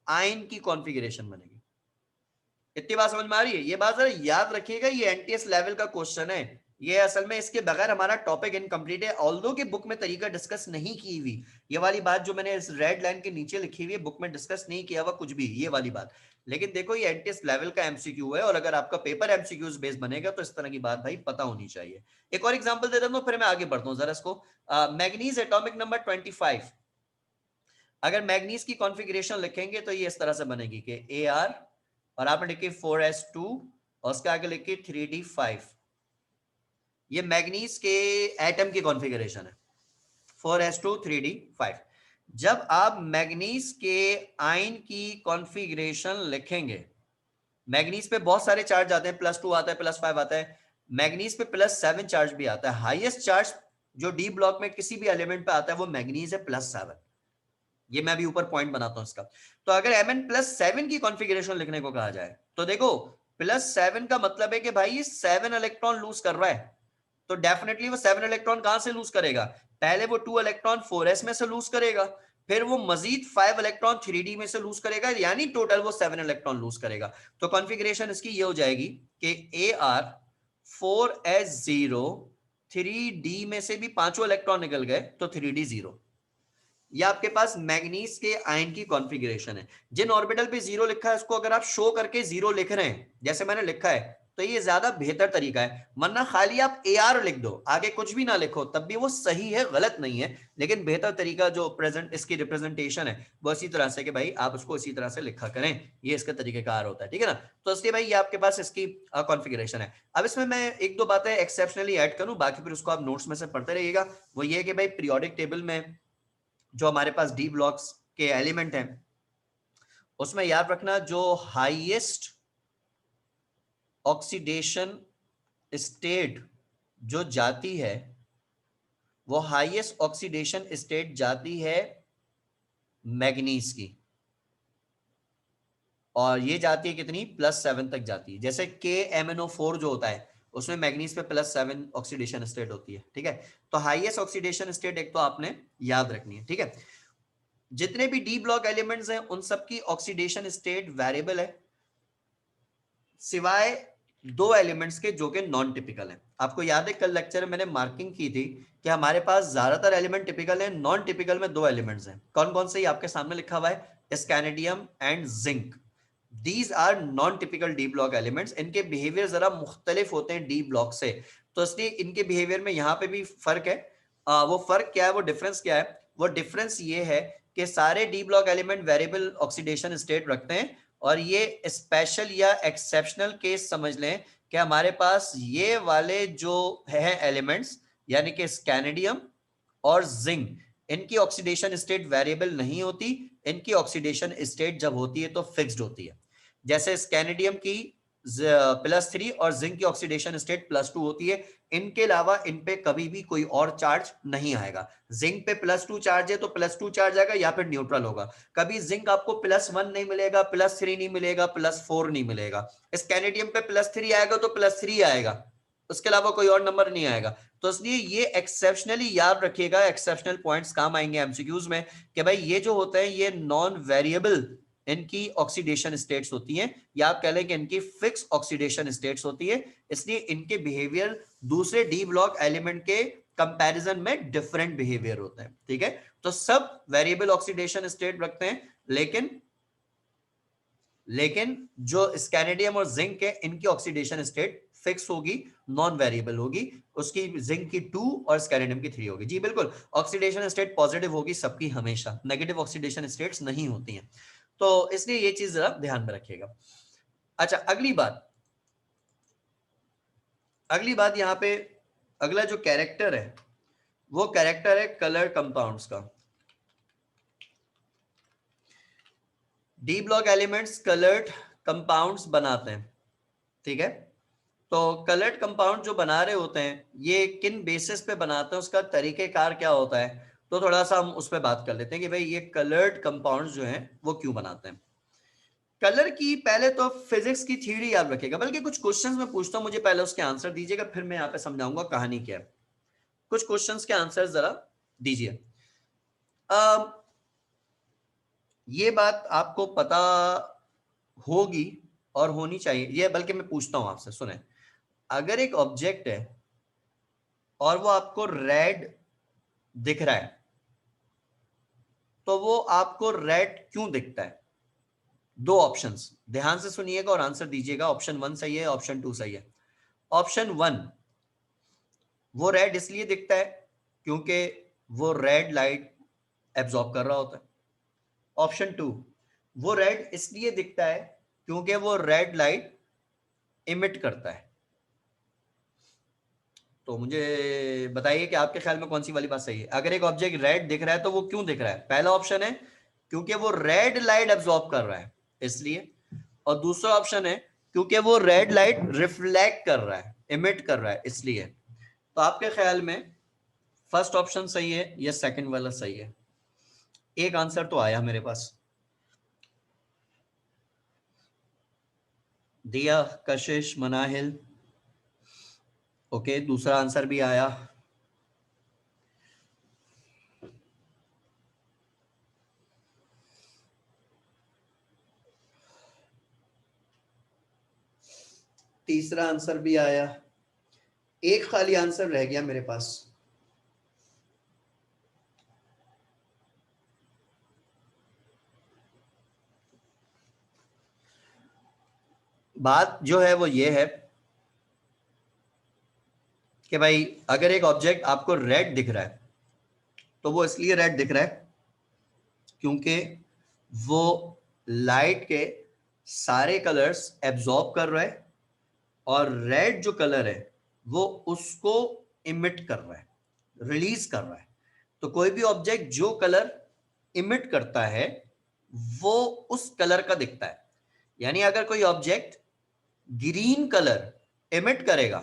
आयन की कॉन्फ़िगरेशन बनेगी। इतनी बात समझ में आ रही है? ये बात जरा याद रखिएगा, ये एनटीएस लेवल का क्वेश्चन है, ये असल में इसके बगैर हमारा टॉपिक इनकम्प्लीट है, ऑल्दो कि बुक में तरीका डिस्कस नहीं की हुई। ये वाली बात जो मैंने इस रेड लाइन के नीचे लिखी हुई है, बुक में डिस्कस नहीं किया हुआ कुछ भी, ये वाली बात। लेकिन देखो ये एनटीएस लेवल का एमसीक्यू है, और अगर आपका पेपर एमसीक्यूज बेस बनेगा तो इस तरह की बात भाई पता होनी चाहिए। एक और एग्जांपल दे देता हूं, फिर मैं आगे बढ़ता हूं जरा इसको। मैग्नीज एटॉमिक नंबर 25, अगर मैग्नीज की कॉन्फ़िगरेशन लिखेंगे तो ये इस तरह से बनेगी कि AR, और आपने लिखी 4s2, और उसके आगे लिखी 3d5। ये मैग्नीज के एटम की कॉन्फ़िगरेशन है, 4s2 3d5। जब आप मैग्नीज के आयन की कॉन्फ़िगरेशन लिखेंगे, मैग्नीज पे बहुत सारे चार्ज आते हैं, +2 आता है, +5 आता है, मैग्नीज पे +7 चार्ज भी आता है। हाईएस्ट चार्ज जो डी ब्लॉक में किसी भी एलिमेंट पे आता है वो मैग्नीज है, +7। ये मैं भी ऊपर पॉइंट बनाता हूं इसका। तो अगर Mn+7 की कॉन्फ़िगरेशन लिखने को कहा जाए तो देखो, +7 का मतलब है कि भाई ये 7 इलेक्ट्रॉन लूज कर रहा है, तो डेफिनेटली वो 7 इलेक्ट्रॉन कहां से लूज करेगा? पहले वो 2 इलेक्ट्रॉन 4s में से लूज करेगा, फिर वो मजीद 5 इलेक्ट्रॉन 3d में से लूज करेगा, यानी टोटल वो 7 इलेक्ट्रॉन लूज करेगा। तो कॉन्फ़िगरेशन इसकी ये हो जाएगी कि AR 4s0, 3d में से भी पांचों इलेक्ट्रॉन निकल गए तो 3d0। ये आपके पास मैग्नीज के आयन की कॉन्फ़िगरेशन है। जिन ऑर्बिटल पे 0 लिखा है उसको अगर आप शो करके 0 लिख रहे हैं जैसे मैंने लिखा है, तो ये ज्यादा बेहतर तरीका है। वरना खाली आप AR लिख दो, आगे कुछ भी ना लिखो, तब भी वो सही है, गलत नहीं है। लेकिन बेहतर तरीका जो प्रेजेंट इसकी रिप्रेजेंटेशन है वो इसी तरह से कि भाई आप उसको इसी तरह से लिखा करें, ये इसका तरीकेकार होता है, ठीक है ना। तो इसलिए भाई ये आपके पास इसकी कॉन्फ़िगरेशन है। अब इसमें मैं एक दो बातें एक्सेप्शनली ऐड करूं, बाकी फिर उसको आप नोट्स में से पढ़ते रहिएगा। वो ये कि भाई पीरियोडिक टेबल में जो हमारे पास डी ब्लॉक्स के एलिमेंट हैं, उसमें याद रखना जो हाईएस्ट ऑक्सीडेशन स्टेट जो जाती है, वो हाईएस्ट ऑक्सीडेशन स्टेट जाती है मैग्नीज की, और ये जाती है कितनी? +7 तक जाती है। जैसे KMnO4 जो होता है उसमें मैग्नीज पे +7 ऑक्सीडेशन स्टेट होती है, ठीक है। तो हाईएस्ट ऑक्सीडेशन स्टेट एक तो आपने याद रखनी है, ठीक है। जितने भी डी ब्लॉक एलिमेंट्स हैं उन सबकी ऑक्सीडेशन स्टेट वेरिएबल है, सिवाय दो एलिमेंट्स के जो कि नॉन टिपिकल हैं। आपको याद है कल लेक्चर में मैंने मार्किंग की थी कि हमारे पास ज्यादातर एलिमेंट टिपिकल हैं, नॉन टिपिकल में दो एलिमेंट्स हैं। कौन कौन से? आपके सामने लिखा हुआ है, scandium and zinc. These are non typical d block elements. इनके बिहेवियर जरा मुख्तलिफ होते हैं डी ब्लॉक से, तो इसलिए इनके बिहेवियर में यहाँ पे भी फर्क है। वो फर्क क्या है, वो डिफरेंस क्या है? वो डिफरेंस ये है कि सारे D block element variable oxidation state रखते हैं, और ये स्पेशल या एक्सेप्शनल केस समझ लें कि हमारे पास ये वाले जो है एलिमेंट्स, यानी कि स्कैनेडियम और जिंक, इनकी ऑक्सीडेशन स्टेट वेरिएबल नहीं होती। इनकी ऑक्सीडेशन स्टेट जब होती है तो फिक्स्ड होती है। जैसे स्कैनेडियम की +3 और जिंक की ऑक्सीडेशन स्टेट +2 होती है। इनके अलावा इन पे कभी भी कोई और चार्ज नहीं आएगा। जिंक पे +2 चार्ज है तो +2 चार्ज आएगा या फिर न्यूट्रल होगा। कभी जिंक आपको +1 नहीं मिलेगा, +3 नहीं मिलेगा, +4 नहीं मिलेगा। स्कैनेडियम पे +3 आएगा तो +3 आएगा, उसके अलावा कोई और नंबर नहीं आएगा। तो इसलिए ये एक्सेप्शनली याद रखिएगा, एक्सेप्शनल पॉइंट्स काम आएंगे एमसीक्यूज में कि भाई ये जो होते हैं ये नॉन वेरिएबल इनकी ऑक्सीडेशन स्टेट्स होती हैं, या आप कह लें कि इनकी फिक्स ऑक्सीडेशन स्टेट्स होती है। इसलिए इनके बिहेवियर दूसरे डी ब्लॉक एलिमेंट के कंपैरिजन में डिफरेंट बिहेवियर होते हैं, ठीक है। तो सब वेरिएबल ऑक्सीडेशन स्टेट रखते हैं, लेकिन जो स्कैनेडियम और जिंक है इनकी ऑक्सीडेशन स्टेट फिक्स होगी, नॉन वेरिएबल होगी। उसकी जिंक की 2 और स्कैनेडियम की 3 होगी। जी बिल्कुल, ऑक्सीडेशन स्टेट पॉजिटिव होगी सबकी, हमेशा नेगेटिव ऑक्सीडेशन स्टेट्स नहीं होती हैं। तो इसलिए ये चीज जरा ध्यान में रखिएगा। अच्छा, अगली बात यहां पे, अगला जो कैरेक्टर है वो कैरेक्टर है कलर कंपाउंड्स का। D block elements coloured compounds बनाते हैं, ठीक है। तो कलर्ड कंपाउंड जो बना रहे होते हैं ये किन बेसिस पे बनाते हैं, उसका तरीकेकार क्या होता है, तो थोड़ा सा हम उस पर बात कर लेते हैं कि भाई ये कलर्ड कंपाउंड्स जो हैं वो क्यों बनाते हैं। कलर की पहले तो फिजिक्स की थ्योरी याद रखिएगा, बल्कि कुछ क्वेश्चंस मैं पूछता हूं, मुझे पहले उसके आंसर दीजिएगा, फिर मैं यहाँ पे समझाऊंगा कहानी क्या है। कुछ क्वेश्चंस के आंसर जरा दीजिए। ये बात आपको पता होगी और होनी चाहिए, ये बल्कि मैं पूछता हूं आपसे, सुने। अगर एक ऑब्जेक्ट है और वो आपको रेड दिख रहा है, तो वो आपको रेड क्यों दिखता है? दो ऑप्शंस, ध्यान से सुनिएगा और आंसर दीजिएगा। ऑप्शन 1 सही है, ऑप्शन 2 सही है। ऑप्शन 1, वो रेड इसलिए दिखता है क्योंकि वो रेड लाइट एब्जॉर्ब कर रहा होता है। ऑप्शन 2, वो रेड इसलिए दिखता है क्योंकि वो रेड लाइट इमिट करता है। तो मुझे बताइए कि आपके ख्याल में कौन सी वाली बात सही है। अगर एक ऑब्जेक्ट रेड दिख रहा है तो वो क्यों दिख रहा है? पहला ऑप्शन है क्योंकि वो रेड लाइट एब्जॉर्ब कर रहा है इसलिए, और दूसरा ऑप्शन है क्योंकि वो रेड लाइट रिफ्लेक्ट कर रहा है, इमिट कर रहा है इसलिए। तो आपके ख्याल में फर्स्ट ऑप्शन सही है या सेकंड वाला सही है? एक आंसर तो आया मेरे पास। दिया, कशिश, मनाहिल, ओके, दूसरा आंसर भी आया। तीसरा आंसर भी आया। एक खाली आंसर रह गया मेरे पास। बात जो है वो ये है कि भाई अगर एक ऑब्जेक्ट आपको रेड दिख रहा है तो वो इसलिए रेड दिख रहा है क्योंकि वो लाइट के सारे कलर्स एब्जॉर्ब कर रहा है और रेड जो कलर है वो उसको इमिट कर रहा है, रिलीज कर रहा है। तो कोई भी ऑब्जेक्ट जो कलर इमिट करता है वो उस कलर का दिखता है। यानी अगर कोई ऑब्जेक्ट ग्रीन कलर इमिट करेगा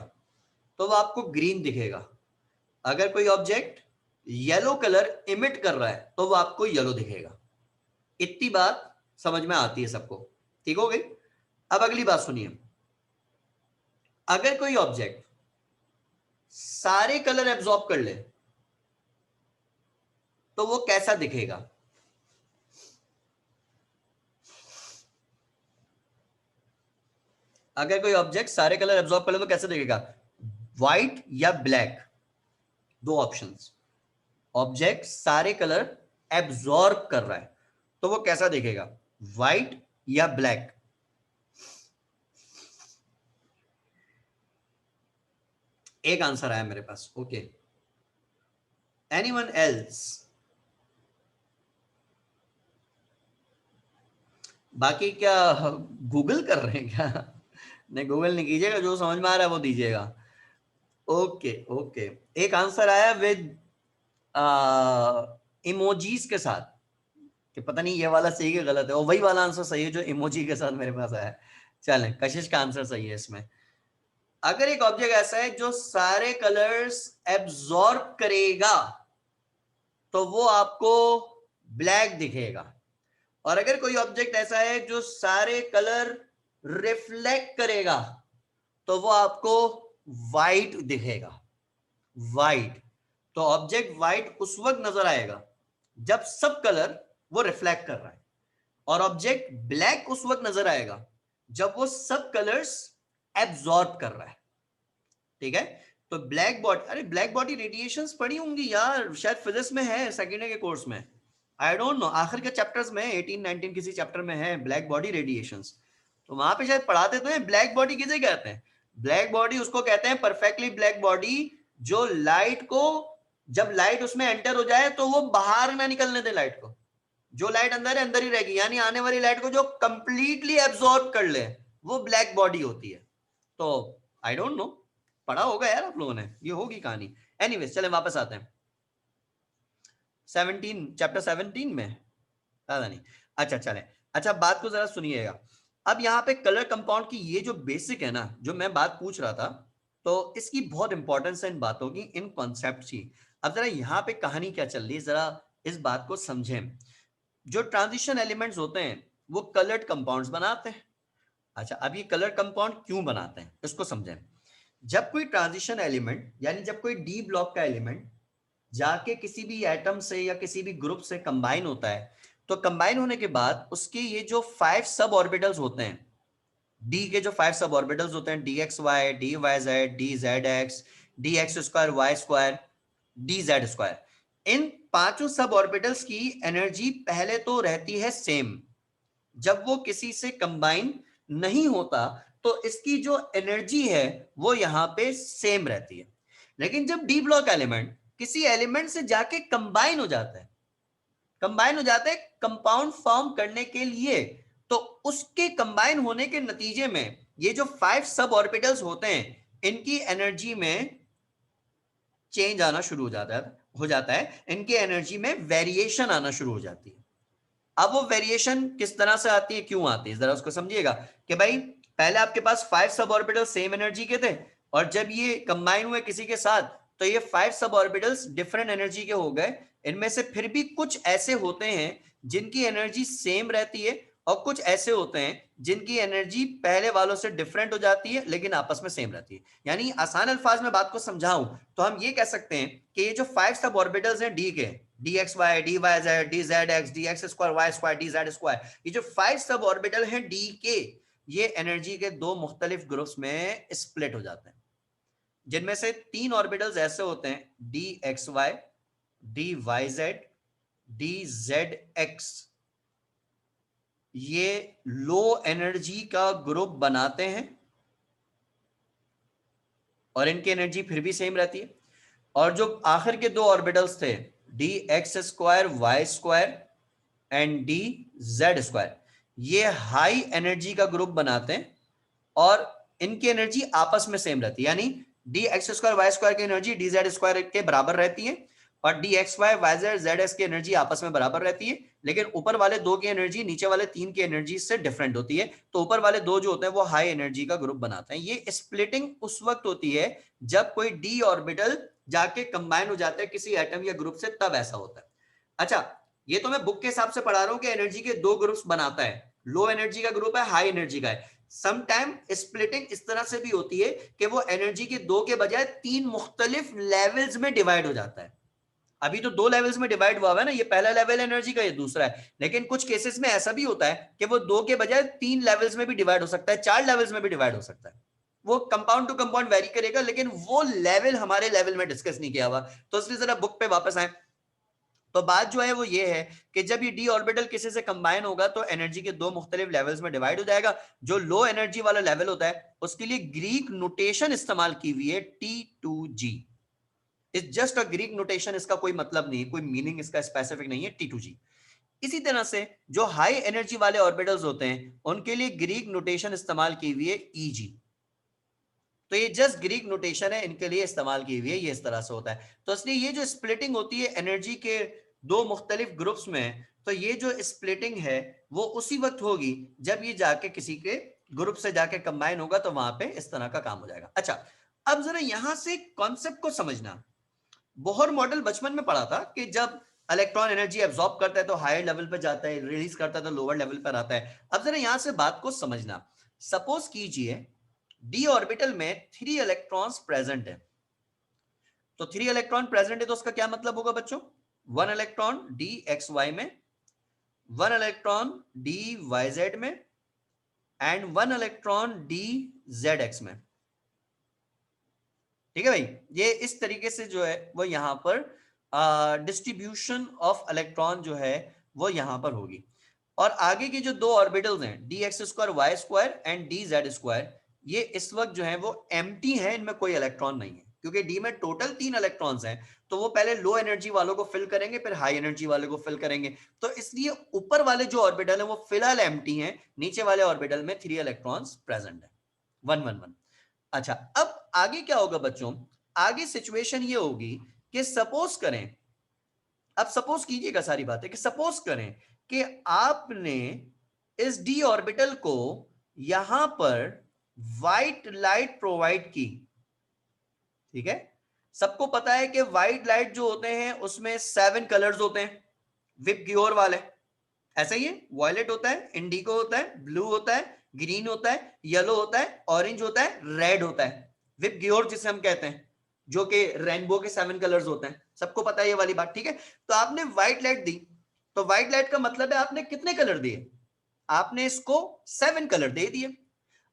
तो वो आपको ग्रीन दिखेगा। अगर कोई ऑब्जेक्ट येलो कलर इमिट कर रहा है तो वो आपको येलो दिखेगा। इतनी बात समझ में आती है सबको? ठीक हो गई? अब अगली बात सुनिए। अगर कोई ऑब्जेक्ट सारे कलर एब्जॉर्ब कर ले तो वो कैसा दिखेगा? अगर कोई ऑब्जेक्ट सारे कलर एब्जॉर्ब कर ले तो कैसे दिखेगा? व्हाइट या ब्लैक? दो ऑप्शंस। ऑब्जेक्ट सारे कलर एब्जॉर्ब कर रहा है तो वो कैसा दिखेगा? व्हाइट या ब्लैक? एक आंसर आया मेरे पास। Okay, anyone else? बाकी क्या गूगल कर रहे हैं क्या? नहीं, गूगल नहीं कीजिएगा, जो समझ में आ रहा है वो दीजिएगा। ओके ओके, एक आंसर आया विद इमोजीज के साथ, कि पता नहीं ये वाला सही है गलत है, और वही वाला आंसर सही है जो इमोजी के साथ मेरे पास आया। चलें, कशिश का आंसर सही है इसमें। अगर एक ऑब्जेक्ट ऐसा है जो सारे कलर्स एब्जॉर्ब करेगा तो वो आपको ब्लैक दिखेगा, और अगर कोई ऑब्जेक्ट ऐसा है जो सारे कलर रिफ्लेक्ट करेगा तो वो आपको व्हाइट दिखेगा। व्हाइट। तो ऑब्जेक्ट व्हाइट उस वक्त नजर आएगा जब सब कलर वो रिफ्लेक्ट कर रहा है, और ऑब्जेक्ट ब्लैक उस वक्त नजर आएगा जब वो सब कलर्स एब्जॉर्ब कर रहा है। ठीक है? तो ब्लैक बॉडी, अरे ब्लैक बॉडी रेडिएशंस पढ़ी होंगी यार, शायद फिजिक्स में है सेकेंड ईयर के कोर्स में। आई डोंट नो, आखिर के चैप्टर्स में 18-19 किसी चैप्टर में है ब्लैक बॉडी रेडिएशंस। तो वहां पे शायद पढ़ाते तो है। ब्लैक बॉडी किसे कहते हैं? ब्लैक बॉडी उसको कहते हैं, परफेक्टली ब्लैक बॉडी, जो लाइट को, जब लाइट उसमें एंटर हो जाए तो वो बाहर ना निकलने दे लाइट को। जो लाइट अंदर है अंदर ही रहेगी, यानी आने वाली लाइट को जो कंप्लीटली एब्जॉर्ब कर ले, वो ब्लैक बॉडी होती है। तो आई डोंट नो, पढ़ा होगा यार आप लोगों ने, ये होगी कहानी। एनीवेज, चलें वापस आते हैं 17, चैप्टर 17 में, पता नहीं। अच्छा चलें, अच्छा बात को जरा सुनिएगा। अब यहाँ पे कलर कंपाउंड की ये जो बेसिक है ना, जो मैं बात पूछ रहा था, तो इसकी बहुत इंपॉर्टेंस है इन बातों की, इन कॉन्सेप्ट की। अब जरा यहाँ पे कहानी क्या चल रही है, जरा इस बात को समझें। जो ट्रांजिशन एलिमेंट्स होते हैं वो कलर्ड कंपाउंड्स बनाते हैं। अच्छा, अब ये कलर कंपाउंड क्यों बनाते हैं इसको समझें। जब कोई ट्रांजिशन एलिमेंट, यानी जब कोई डी ब्लॉक का एलिमेंट जाके किसी भी एटम से या किसी भी ग्रुप से कंबाइन होता है, तो कंबाइन होने के बाद उसके ये जो 5 सब ऑर्बिटल्स होते हैं, डी के जो 5 सब ऑर्बिटल्स होते हैं, d x y, d y z, d z x, d x square y square d z square. इन पांचों सब ऑर्बिटल्स की एनर्जी पहले तो रहती है सेम, जब वो किसी से कंबाइन नहीं होता तो इसकी जो एनर्जी है वो यहां पे सेम रहती है। लेकिन जब डी ब्लॉक एलिमेंट किसी एलिमेंट से जाके कंबाइन हो जाता है, कंबाइन हो जाते हैं कंपाउंड फॉर्म करने के लिए, तो उसके कंबाइन होने के नतीजे में ये जो 5 सब ऑर्बिटल्स होते हैं इनकी एनर्जी में चेंज आना शुरू हो जाता है, इनकी एनर्जी में वेरिएशन आना शुरू हो जाती है। अब वो वेरिएशन किस तरह से आती है, क्यों आती है, जरा उसको समझिएगा कि भाई पहले आपके पास 5 सब ऑर्बिटल सेम एनर्जी के थे और जब ये कंबाइन हुए किसी के साथ तो ये 5 सब ऑर्बिटल्स डिफरेंट एनर्जी के हो गए। इनमें से फिर भी कुछ ऐसे होते हैं जिनकी एनर्जी सेम रहती है और कुछ ऐसे होते हैं जिनकी एनर्जी पहले वालों से डिफरेंट हो जाती है लेकिन आपस में सेम रहती है। यानी आसान अल्फाज में बात को समझाऊं तो हम ये कह सकते हैं कि ये जो 5 सब ऑर्बिटल्स हैं डी के, d x y d y z d z x d x square y square d z square, ये जो 5 सब ऑर्बिटल हैं डी के, ये एनर्जी के दो मुख्तलिफ ग्रुप्स में स्प्लिट हो जाते हैं, जिनमें से 3 ऑर्बिटल्स ऐसे होते हैं d x y d y z d z x, ये लो एनर्जी का ग्रुप बनाते हैं और इनकी एनर्जी फिर भी सेम रहती है। और जो आखिर के दो ऑर्बिटल्स थे d x square y square and d z square, ये हाई एनर्जी का ग्रुप बनाते हैं और इनकी एनर्जी आपस में सेम रहती है, यानी d x square y square की एनर्जी डी जेड स्क्वायर के बराबर रहती है और d x y y z z x की एनर्जी आपस में बराबर रहती है। लेकिन ऊपर वाले दो की एनर्जी नीचे वाले 3 की एनर्जी से डिफरेंट होती है, तो ऊपर वाले दो जो होते हैं वो हाई एनर्जी का ग्रुप बनाते हैं। ये स्प्लिटिंग उस वक्त होती है जब कोई डी ऑर्बिटल जाके कंबाइन हो जाता है किसी एटम या ग्रुप से, तब ऐसा होता है। अच्छा, ये तो मैं बुक के हिसाब से पढ़ा रहा हूं कि एनर्जी के दो ग्रुप्स बनाता है, लो एनर्जी का ग्रुप है, हाई एनर्जी का है। सम टाइम स्प्लिटिंग इस तरह से भी होती है कि वो एनर्जी के दो के बजाय 3 मुख्तलिफ लेवल्स में डिवाइड हो जाता है। अभी तो 2 लेवल्स में डिवाइड हुआ है ना, ये पहला लेवल एनर्जी का, ये दूसरा है। लेकिन कुछ केसेस में ऐसा भी होता है कि वो 2 के बजाय 3 लेवल्स में भी डिवाइड हो सकता है, 4 लेवल्स में भी डिवाइड हो सकता है। वो कंपाउंड टू कंपाउंड वेरी करेगा, लेकिन वो लेवल हमारे लेवल में डिस्कस नहीं किया हुआ, तो इसलिए जरा बुक पे वापस आए। तो बात जो है वो ये है कि जब ये डी ऑर्बिटल किसी से कंबाइन होगा तो एनर्जी के दो मुख्तलिफ लेवल्स में डिवाइड हो जाएगा। जो लो एनर्जी वाला लेवल होता है उसके लिए ग्रीक नोटेशन इस्तेमाल की हुई है T2G। It's just a Greek notation, इसका कोई मतलब नहीं, कोई मीनिंग इसका स्पेसिफिक नहीं है, T2G। इसी तरह से जो हाई एनर्जी वाले ऑर्बिटल्स होते हैं उनके लिए ग्रीक नोटेशन इस्तेमाल की हुई है EG। तो ये जस्ट ग्रीक नोटेशन है, इनके लिए इस्तेमाल की हुई है, ये इस तरह से होता है। तो इसलिए ये जो स्प्लिटिंग होती है एनर्जी के दो मुख्तलिफ ग्रुप्स में, तो ये जो स्प्लिटिंग है वो उसी वक्त होगी जब ये जाके किसी के ग्रुप से जाके कंबाइन होगा, तो वहां पे इस तरह का काम हो जाएगा। अच्छा, अब जरा यहां से कॉन्सेप्ट को समझना। बोहर मॉडल बचपन में पढ़ा था कि जब इलेक्ट्रॉन एनर्जी एब्जॉर्ब करता है तो हायर लेवल पर जाता है, रिलीज करता है तो लोअर लेवल पर आता है। अब जरा यहां से बात को समझना। सपोज कीजिए डी ऑर्बिटल में 3 इलेक्ट्रॉन्स प्रेजेंट है। तो 3 इलेक्ट्रॉन प्रेजेंट है तो उसका क्या मतलब होगा बच्चों? 1 इलेक्ट्रॉन डी एक्स वाई में, 1 इलेक्ट्रॉन डी वाई जेड में and 1 electron D z x में। ठीक है भाई, ये इस तरीके से जो है वो यहां पर डिस्ट्रीब्यूशन ऑफ इलेक्ट्रॉन जो है वो यहां पर होगी। और आगे के जो दो ऑर्बिटल्स हैं d x square y square and d z square, ये इस वक्त जो है वो एम्प्टी है, इनमें कोई इलेक्ट्रॉन नहीं है, क्योंकि डी में टोटल 3 इलेक्ट्रॉन्स हैं। तो वो पहले लो एनर्जी वालों को फिल करेंगे, फिर हाई एनर्जी वाले को फिल करेंगे। तो इसलिए ऊपर वाले जो ऑर्बिटल है वो फिलहाल एम्प्टी हैं, नीचे वाले ऑर्बिटल में 3 इलेक्ट्रॉन्स प्रेजेंट है, 1 1 1। अच्छा, अब आगे क्या होगा बच्चों? आगे सिचुएशन ये होगी कि सपोज करें, अब सपोज कीजिएगा सारी बातें, कि सपोज करें कि आपने इस डी ऑर्बिटल को यहां पर व्हाइट लाइट प्रोवाइड की। ठीक है, सबको पता है कि व्हाइट लाइट जो होते हैं उसमें 7 कलर्स होते हैं, विप ग्योर वाले। ऐसा ही है, वॉयलेट होता है, इंडिगो होता है, ब्लू होता है, ग्रीन होता है, येलो होता है, ऑरेंज होता है, रेड होता है। विप ग्योर जिसे हम कहते हैं, जो कि रेनबो के 7 कलर्स होते हैं, सबको पता है ये वाली बात। ठीक है, तो आपने व्हाइट लाइट दी, तो व्हाइट लाइट का मतलब है आपने कितने कलर दिए? आपने इसको 7 कलर दे दिए।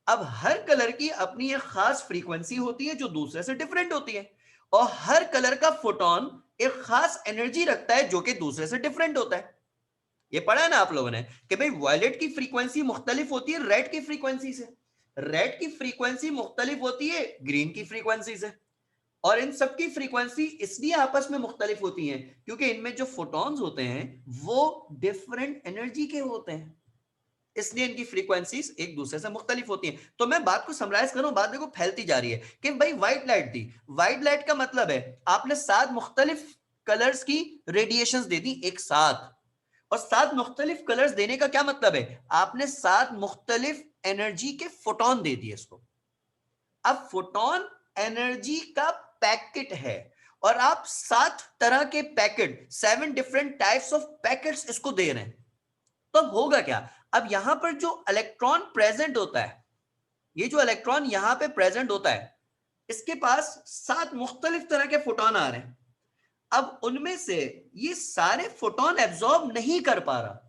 अब हर कलर की अपनी एक खास फ्रीक्वेंसी होती है जो दूसरे से डिफरेंट होती है। और हर कलर का फोटोन एक खास एनर्जी रखता है जो कि दूसरे से डिफरेंट होता है। ये पढ़ा है ना आप लोगों ने कि भाई वायलेट की फ्रीक्वेंसी मुख्तलिफ होती है रेड की फ्रीक्वेंसी से, रेड की फ्रीक्वेंसी मुख्तलिफ होती है ग्रीन की फ्रीक्वेंसी से, और इन सब की फ्रीक्वेंसी इसलिए आपस में मुख्तलिफ होती हैं क्योंकि इनमें जो फोटॉन्स होते हैं वो डिफरेंट एनर्जी के होते हैं, इसलिए इनकी फ्रीक्वेंसीज एक दूसरे से मुख्तलिफ होती हैं। तो मैं बात को समराइज करूं, बात देखो फैलती जा रही है कि भाई व्हाइट लाइट थी, व्हाइट लाइट का मतलब है आपने 7 मुख्तलिफ कलर्स की रेडिएशंस दे दी एक साथ, और 7 मुख्तलिफ कलर्स देने का क्या मतलब है, आपने 7 मुख्तलिफ एनर्जी के फोटोन दे दिए इसको। अब फोटोन एनर्जी का पैकेट है और आप 7 तरह के packet, 7 different types of packets इसको दे रहे हैं। तो अब होगा क्या, अब यहां पर जो इलेक्ट्रॉन प्रेजेंट होता है, ये जो इलेक्ट्रॉन यहां पे प्रेजेंट होता है, इसके पास 7 मुख्तलिफ तरह के फोटोन आ रहे हैं। अब उनमें से ये सारे फोटोन एब्जॉर्ब नहीं कर पा रहा,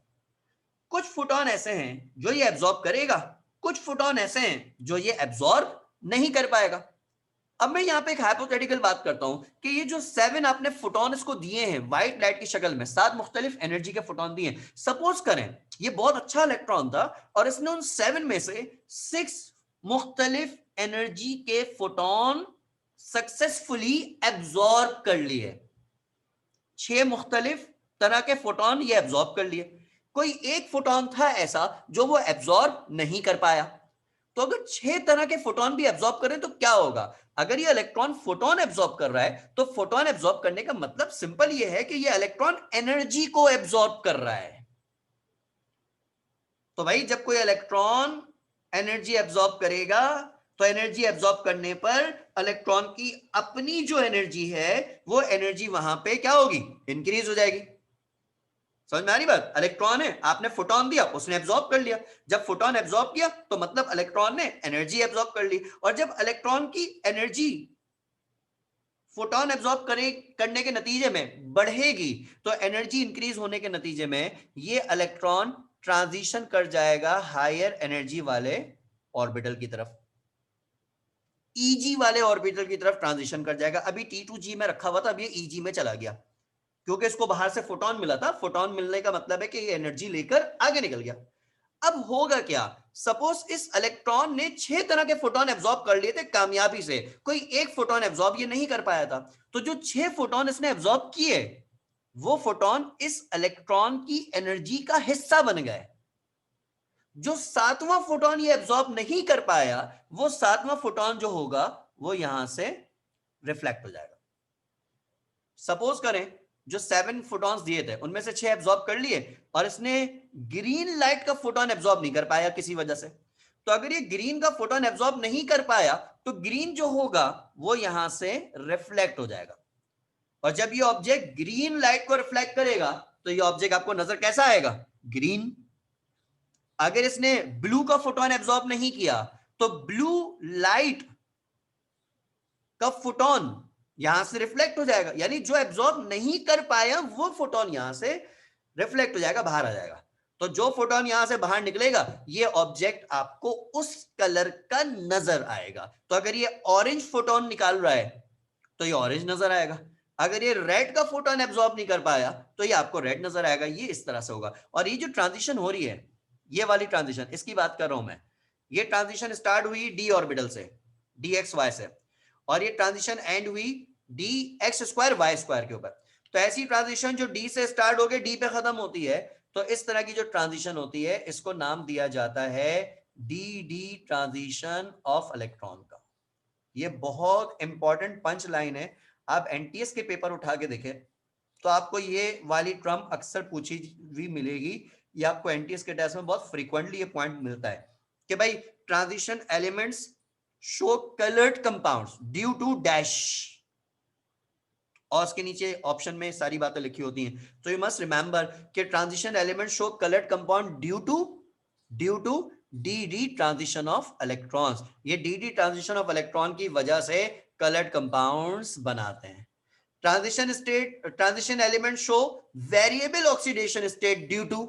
कुछ फोटोन ऐसे हैं जो ये एब्जॉर्ब करेगा, कुछ फोटोन ऐसे हैं जो ये एब्जॉर्ब नहीं कर पाएगा। अब मैं यहां पे एक हाइपोथेटिकल बात करता हूं कि ये जो 7 आपने फोटोन इसको दिए हैं व्हाइट लाइट की शक्ल में, 7 मुख्तलिफ एनर्जी के फोटोन दिए, सपोज करें ये बहुत अच्छा इलेक्ट्रॉन था और इसने उन 7 में से 6 मुख्तलिफ एनर्जी के फोटोन सक्सेसफुली एब्जॉर्ब कर लिए, 6 मुख्तलिफ तरह के फोटोन ये एब्जॉर्ब कर लिए, कोई एक फोटोन था ऐसा जो वो एब्जॉर्ब नहीं कर पाया। तो अगर 6 तरह के फोटोन भी एब्जॉर्ब करें तो क्या होगा, अगर ये इलेक्ट्रॉन फोटोन एब्जॉर्ब कर रहा है तो फोटोन एब्जॉर्ब करने का मतलब सिंपल ये है कि ये इलेक्ट्रॉन एनर्जी को एब्जॉर्ब कर रहा है। तो भाई जब कोई इलेक्ट्रॉन एनर्जी एब्जॉर्ब करेगा तो एनर्जी एब्जॉर्ब करने पर इलेक्ट्रॉन की अपनी जो एनर्जी है वो एनर्जी वहां पे क्या होगी, इंक्रीज हो जाएगी। समझ में आ रही बात, इलेक्ट्रॉन है आपने फोटोन दिया उसने एब्जॉर्ब कर लिया, जब फोटोन एब्जॉर्ब किया तो मतलब इलेक्ट्रॉन ने एनर्जी एब्जॉर्ब कर ली, और जब इलेक्ट्रॉन की एनर्जी फोटोन एब्जॉर्ब करने के नतीजे में बढ़ेगी तो एनर्जी इंक्रीज होने के नतीजे में ये इलेक्ट्रॉन ट्रांजिशन कर जाएगा हायर एनर्जी वाले ऑर्बिटल की तरफ, ईजी वाले ऑर्बिटल की तरफ ट्रांजिशन कर जाएगा। अभी T2G में रखा हुआ था, अब ये ईजी में चला गया क्योंकि इसको बाहर से फोटोन मिला था, फोटोन मिलने का मतलब है कि ये एनर्जी लेकर आगे निकल गया। अब होगा क्या, सपोज इस इलेक्ट्रॉन ने 6 तरह के फोटोन एब्जॉर्ब कर लिए थे कामयाबी से, कोई एक फोटोन एब्जॉर्ब ये नहीं कर पाया था, तो जो 6 फोटोन इसने एब्जॉर्ब किए वो फोटोन इस इलेक्ट्रॉन की एनर्जी का हिस्सा बन गए। जो 7वां फोटोन ये एब्जॉर्ब नहीं कर पाया वो 7वां फोटोन जो होगा वो यहां से रिफ्लेक्ट हो जाएगा। सपोज करें जो 7 फोटॉन्स दिए थे उनमें से 6 एब्जॉर्ब कर लिए और इसने ग्रीन लाइट का फोटोन एब्जॉर्ब नहीं कर पाया किसी वजह से, तो अगर ये ग्रीन का फोटोन एब्जॉर्ब नहीं कर पाया तो ग्रीन जो होगा वो यहां से रिफ्लेक्ट हो जाएगा, और जब ये ऑब्जेक्ट ग्रीन लाइट को रिफ्लेक्ट करेगा तो ये ऑब्जेक्ट आपको नजर कैसा आएगा, ग्रीन। अगर इसने ब्लू का फोटोन एब्जॉर्ब नहीं किया तो ब्लू लाइट का फोटोन यहां से रिफ्लेक्ट हो जाएगा, यानी जो एब्जॉर्ब नहीं कर पाया वो फोटोन यहां से रिफ्लेक्ट हो जाएगा, बाहर आ जाएगा। तो जो फोटोन यहां से बाहर निकलेगा ये ऑब्जेक्ट आपको उस कलर का नजर आएगा। तो अगर ये ऑरेंज फोटोन निकाल रहा है तो ये ऑरेंज नजर आएगा, अगर ये रेड का फोटोन एब्जॉर्ब नहीं कर पाया तो ये आपको रेड नजर आएगा। ये इस तरह से होगा। और ये जो ट्रांजिशन हो रही है, ये वाली ट्रांजिशन इसकी बात कर रहा हूं मैं, ये ट्रांजिशन स्टार्ट हुई डी ऑर्बिटल से, डी एक्स वाई से, और ये ट्रांजिशन एंड हुई d x square y square के ऊपर। तो ऐसी ट्रांजिशन जो डी से स्टार्ट होकर डी पे खत्म होती है, तो इस तरह की जो ट्रांजिशन होती है इसको नाम दिया जाता है D d transition of electron का। ये बहुत इंपॉर्टेंट पंच लाइन है, आप एनटीएस के पेपर उठा के देखें तो आपको ये वाली टर्म अक्सर पूछी हुई मिलेगी, ये आपको एनटीएस के टेस्ट में बहुत फ्रीक्वेंटली ये पॉइंट मिलता है कि भाई transition elements show coloured compounds due to dash, और उसके नीचे ऑप्शन में सारी बातें लिखी होती हैं। तो यू मस्ट रिमेंबर कि transition element show coloured compound due to d d transition of electrons. ये d d transition of electron की वजह से कलर्ड कंपाउंड्स बनाते हैं। Transition element show variable oxidation state due to,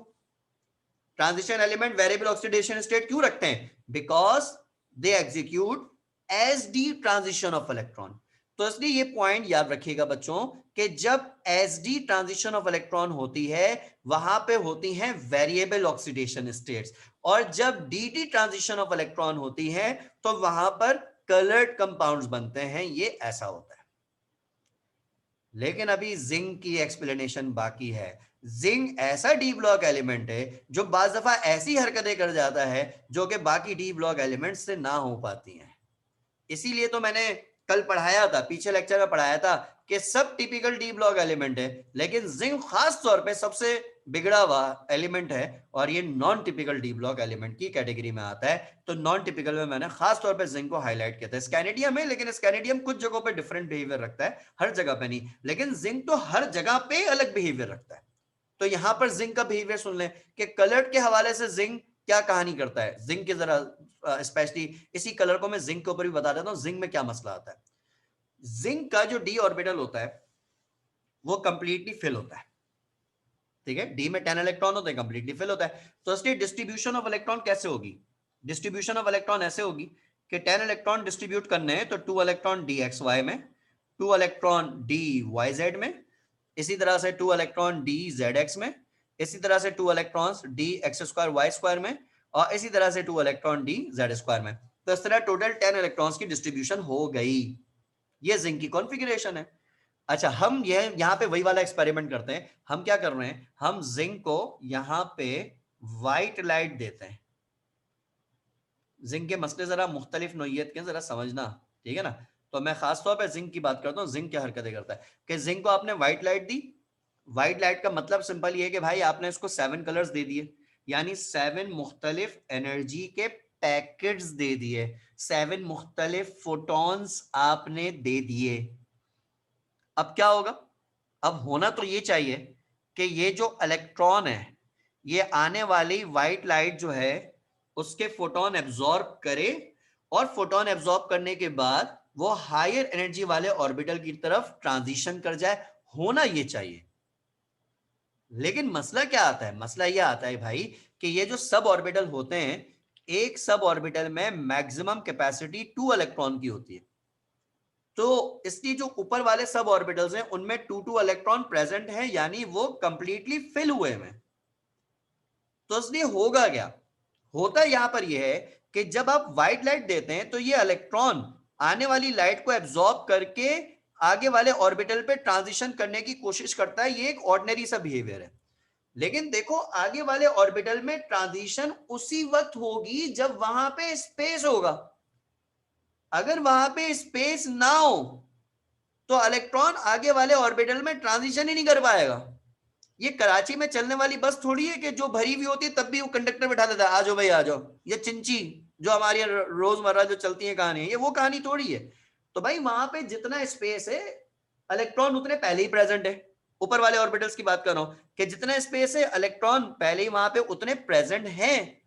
transition element variable oxidation state क्यों रखते हैं, because they execute s d transition of electron. तो इसलिए ये पॉइंट याद रखिएगा बच्चों कि जब एसडी ट्रांजिशन ऑफ इलेक्ट्रॉन होती है वहां पे होती हैं वेरिएबल ऑक्सीडेशन स्टेट्स, और जब डीडी ट्रांजिशन ऑफ इलेक्ट्रॉन होती है तो वहां पर कलर्ड कंपाउंड्स बनते हैं। ये ऐसा होता है। लेकिन अभी जिंक की एक्सप्लेनेशन बाकी है। जिंक ऐसा डी ब्लॉक एलिमेंट है जो बाज दफा ऐसी हरकतें कर जाता है जो कि बाकी डी ब्लॉक एलिमेंट से ना हो पाती हैं। इसीलिए तो मैंने कल पढ़ाया था, पीछे लेक्चर में पढ़ाया था कि सब टिपिकल डी ब्लॉक एलिमेंट है, लेकिन जिंक खास तौर पे सबसे बिगड़ा हुआ एलिमेंट है और ये non typical d block element की कैटेगरी में आता है। तो नॉन टिपिकल में मैंने खास तौर पे जिंक को हाईलाइट किया था। स्कैनेडियम में, लेकिन स्कैनेडियम कुछ जगहों पे डिफरेंट बिहेवियर रखता है, हर जगह पे नहीं, लेकिन जिंक तो हर जगह पे अलग बिहेवियर रखता है। तो यहां पर जिंक का बिहेवियर सुन लें कि कलर्ड के हवाले से जिंक क्या कहानी करता है। जिंक के जरा स्पेशली इसी कलर को मैं जिंक के ऊपर भी बता देता हूं, जिंक में क्या मसला आता है। जिंक का जो डी ऑर्बिटल होता है वो कंप्लीटली फिल होता है, ठीक है। डी में 10 इलेक्ट्रॉन होते हैं, कंप्लीटली फिल होता है। तो इसलिए डिस्ट्रीब्यूशन ऑफ इलेक्ट्रॉन कैसे होगी? डिस्ट्रीब्यूशन ऑफ इलेक्ट्रॉन ऐसे होगी कि 10 इलेक्ट्रॉन डिस्ट्रीब्यूट करने हैं तो 2 इलेक्ट्रॉन डी एक्स वाई में, 2 इलेक्ट्रॉन डी वाई जेड में, इसी तरह से 2 इलेक्ट्रॉन डी जेड एक्स में, इसी तरह से 2 electrons d x square y square में, और इसी तरह से 2 इलेक्ट्रॉन डी जेड स्क्वायर में। तो इस तरह टोटल 10 इलेक्ट्रॉन्स की डिस्ट्रीब्यूशन हो गई। ये जिंक की कॉन्फ़िगरेशन है। अच्छा, हम ये यहां पे वही वाला एक्सपेरिमेंट करते हैं। हम क्या कर रहे हैं, हम जिंक को यहां पे व्हाइट लाइट देते हैं। जिंक के मसले जरा मुख्तलिफ नोयत के, जरा समझना, ठीक है ना। तो मैं खास तौर पे जिंक की बात करता हूँ। जिंक क्या हरकतें करता है कि जिंक को आपने व्हाइट लाइट दी। व्हाइट लाइट का मतलब सिंपल ये है कि भाई आपने इसको 7 कलर्स दे दिए, यानी 7 मुख्तलिफ एनर्जी के पैकेट्स दे दिए, 7 मुख्तलिफ फोटॉन्स आपने दे दिए। अब क्या होगा? अब होना तो ये चाहिए कि ये जो इलेक्ट्रॉन है ये आने वाली व्हाइट लाइट जो है उसके फोटोन एब्जॉर्ब करे, और फोटोन एब्जॉर्ब करने के बाद वो हायर एनर्जी वाले ऑर्बिटल की तरफ ट्रांजिशन कर जाए। होना ये चाहिए। लेकिन मसला क्या आता है? मसला ये आता है भाई कि ये जो सब ऑर्बिटल होते हैं, एक सब ऑर्बिटल में मैक्सिमम कैपेसिटी 2 इलेक्ट्रॉन की होती है। तो इसकी जो ऊपर वाले सब ऑर्बिटल्स हैं उनमें 2 इलेक्ट्रॉन प्रेजेंट है, यानी वो कंप्लीटली फिल हुए हैं। तो इसलिए होगा क्या, होता यहां पर यह है कि जब आप व्हाइट लाइट देते हैं तो ये इलेक्ट्रॉन आने वाली लाइट को एब्जॉर्ब करके आगे वाले ऑर्बिटल पे ट्रांजिशन करने की कोशिश करता है। ये एक ऑर्डिनरी सा बिहेवियर है। लेकिन देखो, आगे वाले ऑर्बिटल में ट्रांजिशन उसी वक्त होगी जब वहां पे स्पेस होगा। अगर वहां पे स्पेस ना हो तो इलेक्ट्रॉन आगे वाले ऑर्बिटल में ट्रांजिशन ही नहीं कर पाएगा। ये कराची में चलने वाली बस थोड़ी है कि जो भरी हुई होती है तब भी वो कंडक्टर बैठा देता है, आ जाओ भाई आ जाओ। ये चिंची जो हमारी रोजमर्रा जो चलती है कहानी, ये वो कहानी थोड़ी है। तो भाई वहां पे जितना स्पेस है इलेक्ट्रॉन उतने पहले ही प्रेजेंट है। ऊपर वाले ऑर्बिटल्स की बात कर रहा हूं कि जितना स्पेस है इलेक्ट्रॉन पहले ही वहां पे उतने प्रेजेंट हैं।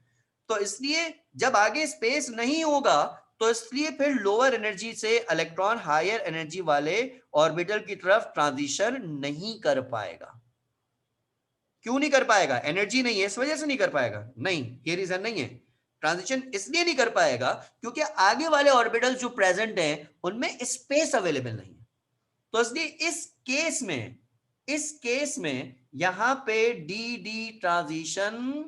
तो इसलिए जब आगे स्पेस नहीं होगा तो इसलिए फिर लोअर एनर्जी से इलेक्ट्रॉन हायर एनर्जी वाले ऑर्बिटल की तरफ ट्रांजिशन नहीं कर पाएगा। क्यों नहीं कर पाएगा? एनर्जी नहीं है इस वजह से नहीं कर पाएगा? नहीं, ये रीजन नहीं है। ट्रांजिशन इसलिए नहीं कर पाएगा क्योंकि आगे वाले ऑर्बिटल जो प्रेजेंट हैं उनमें स्पेस अवेलेबल नहीं है। तो इसलिए इस केस में यहां पे डी डी ट्रांजिशन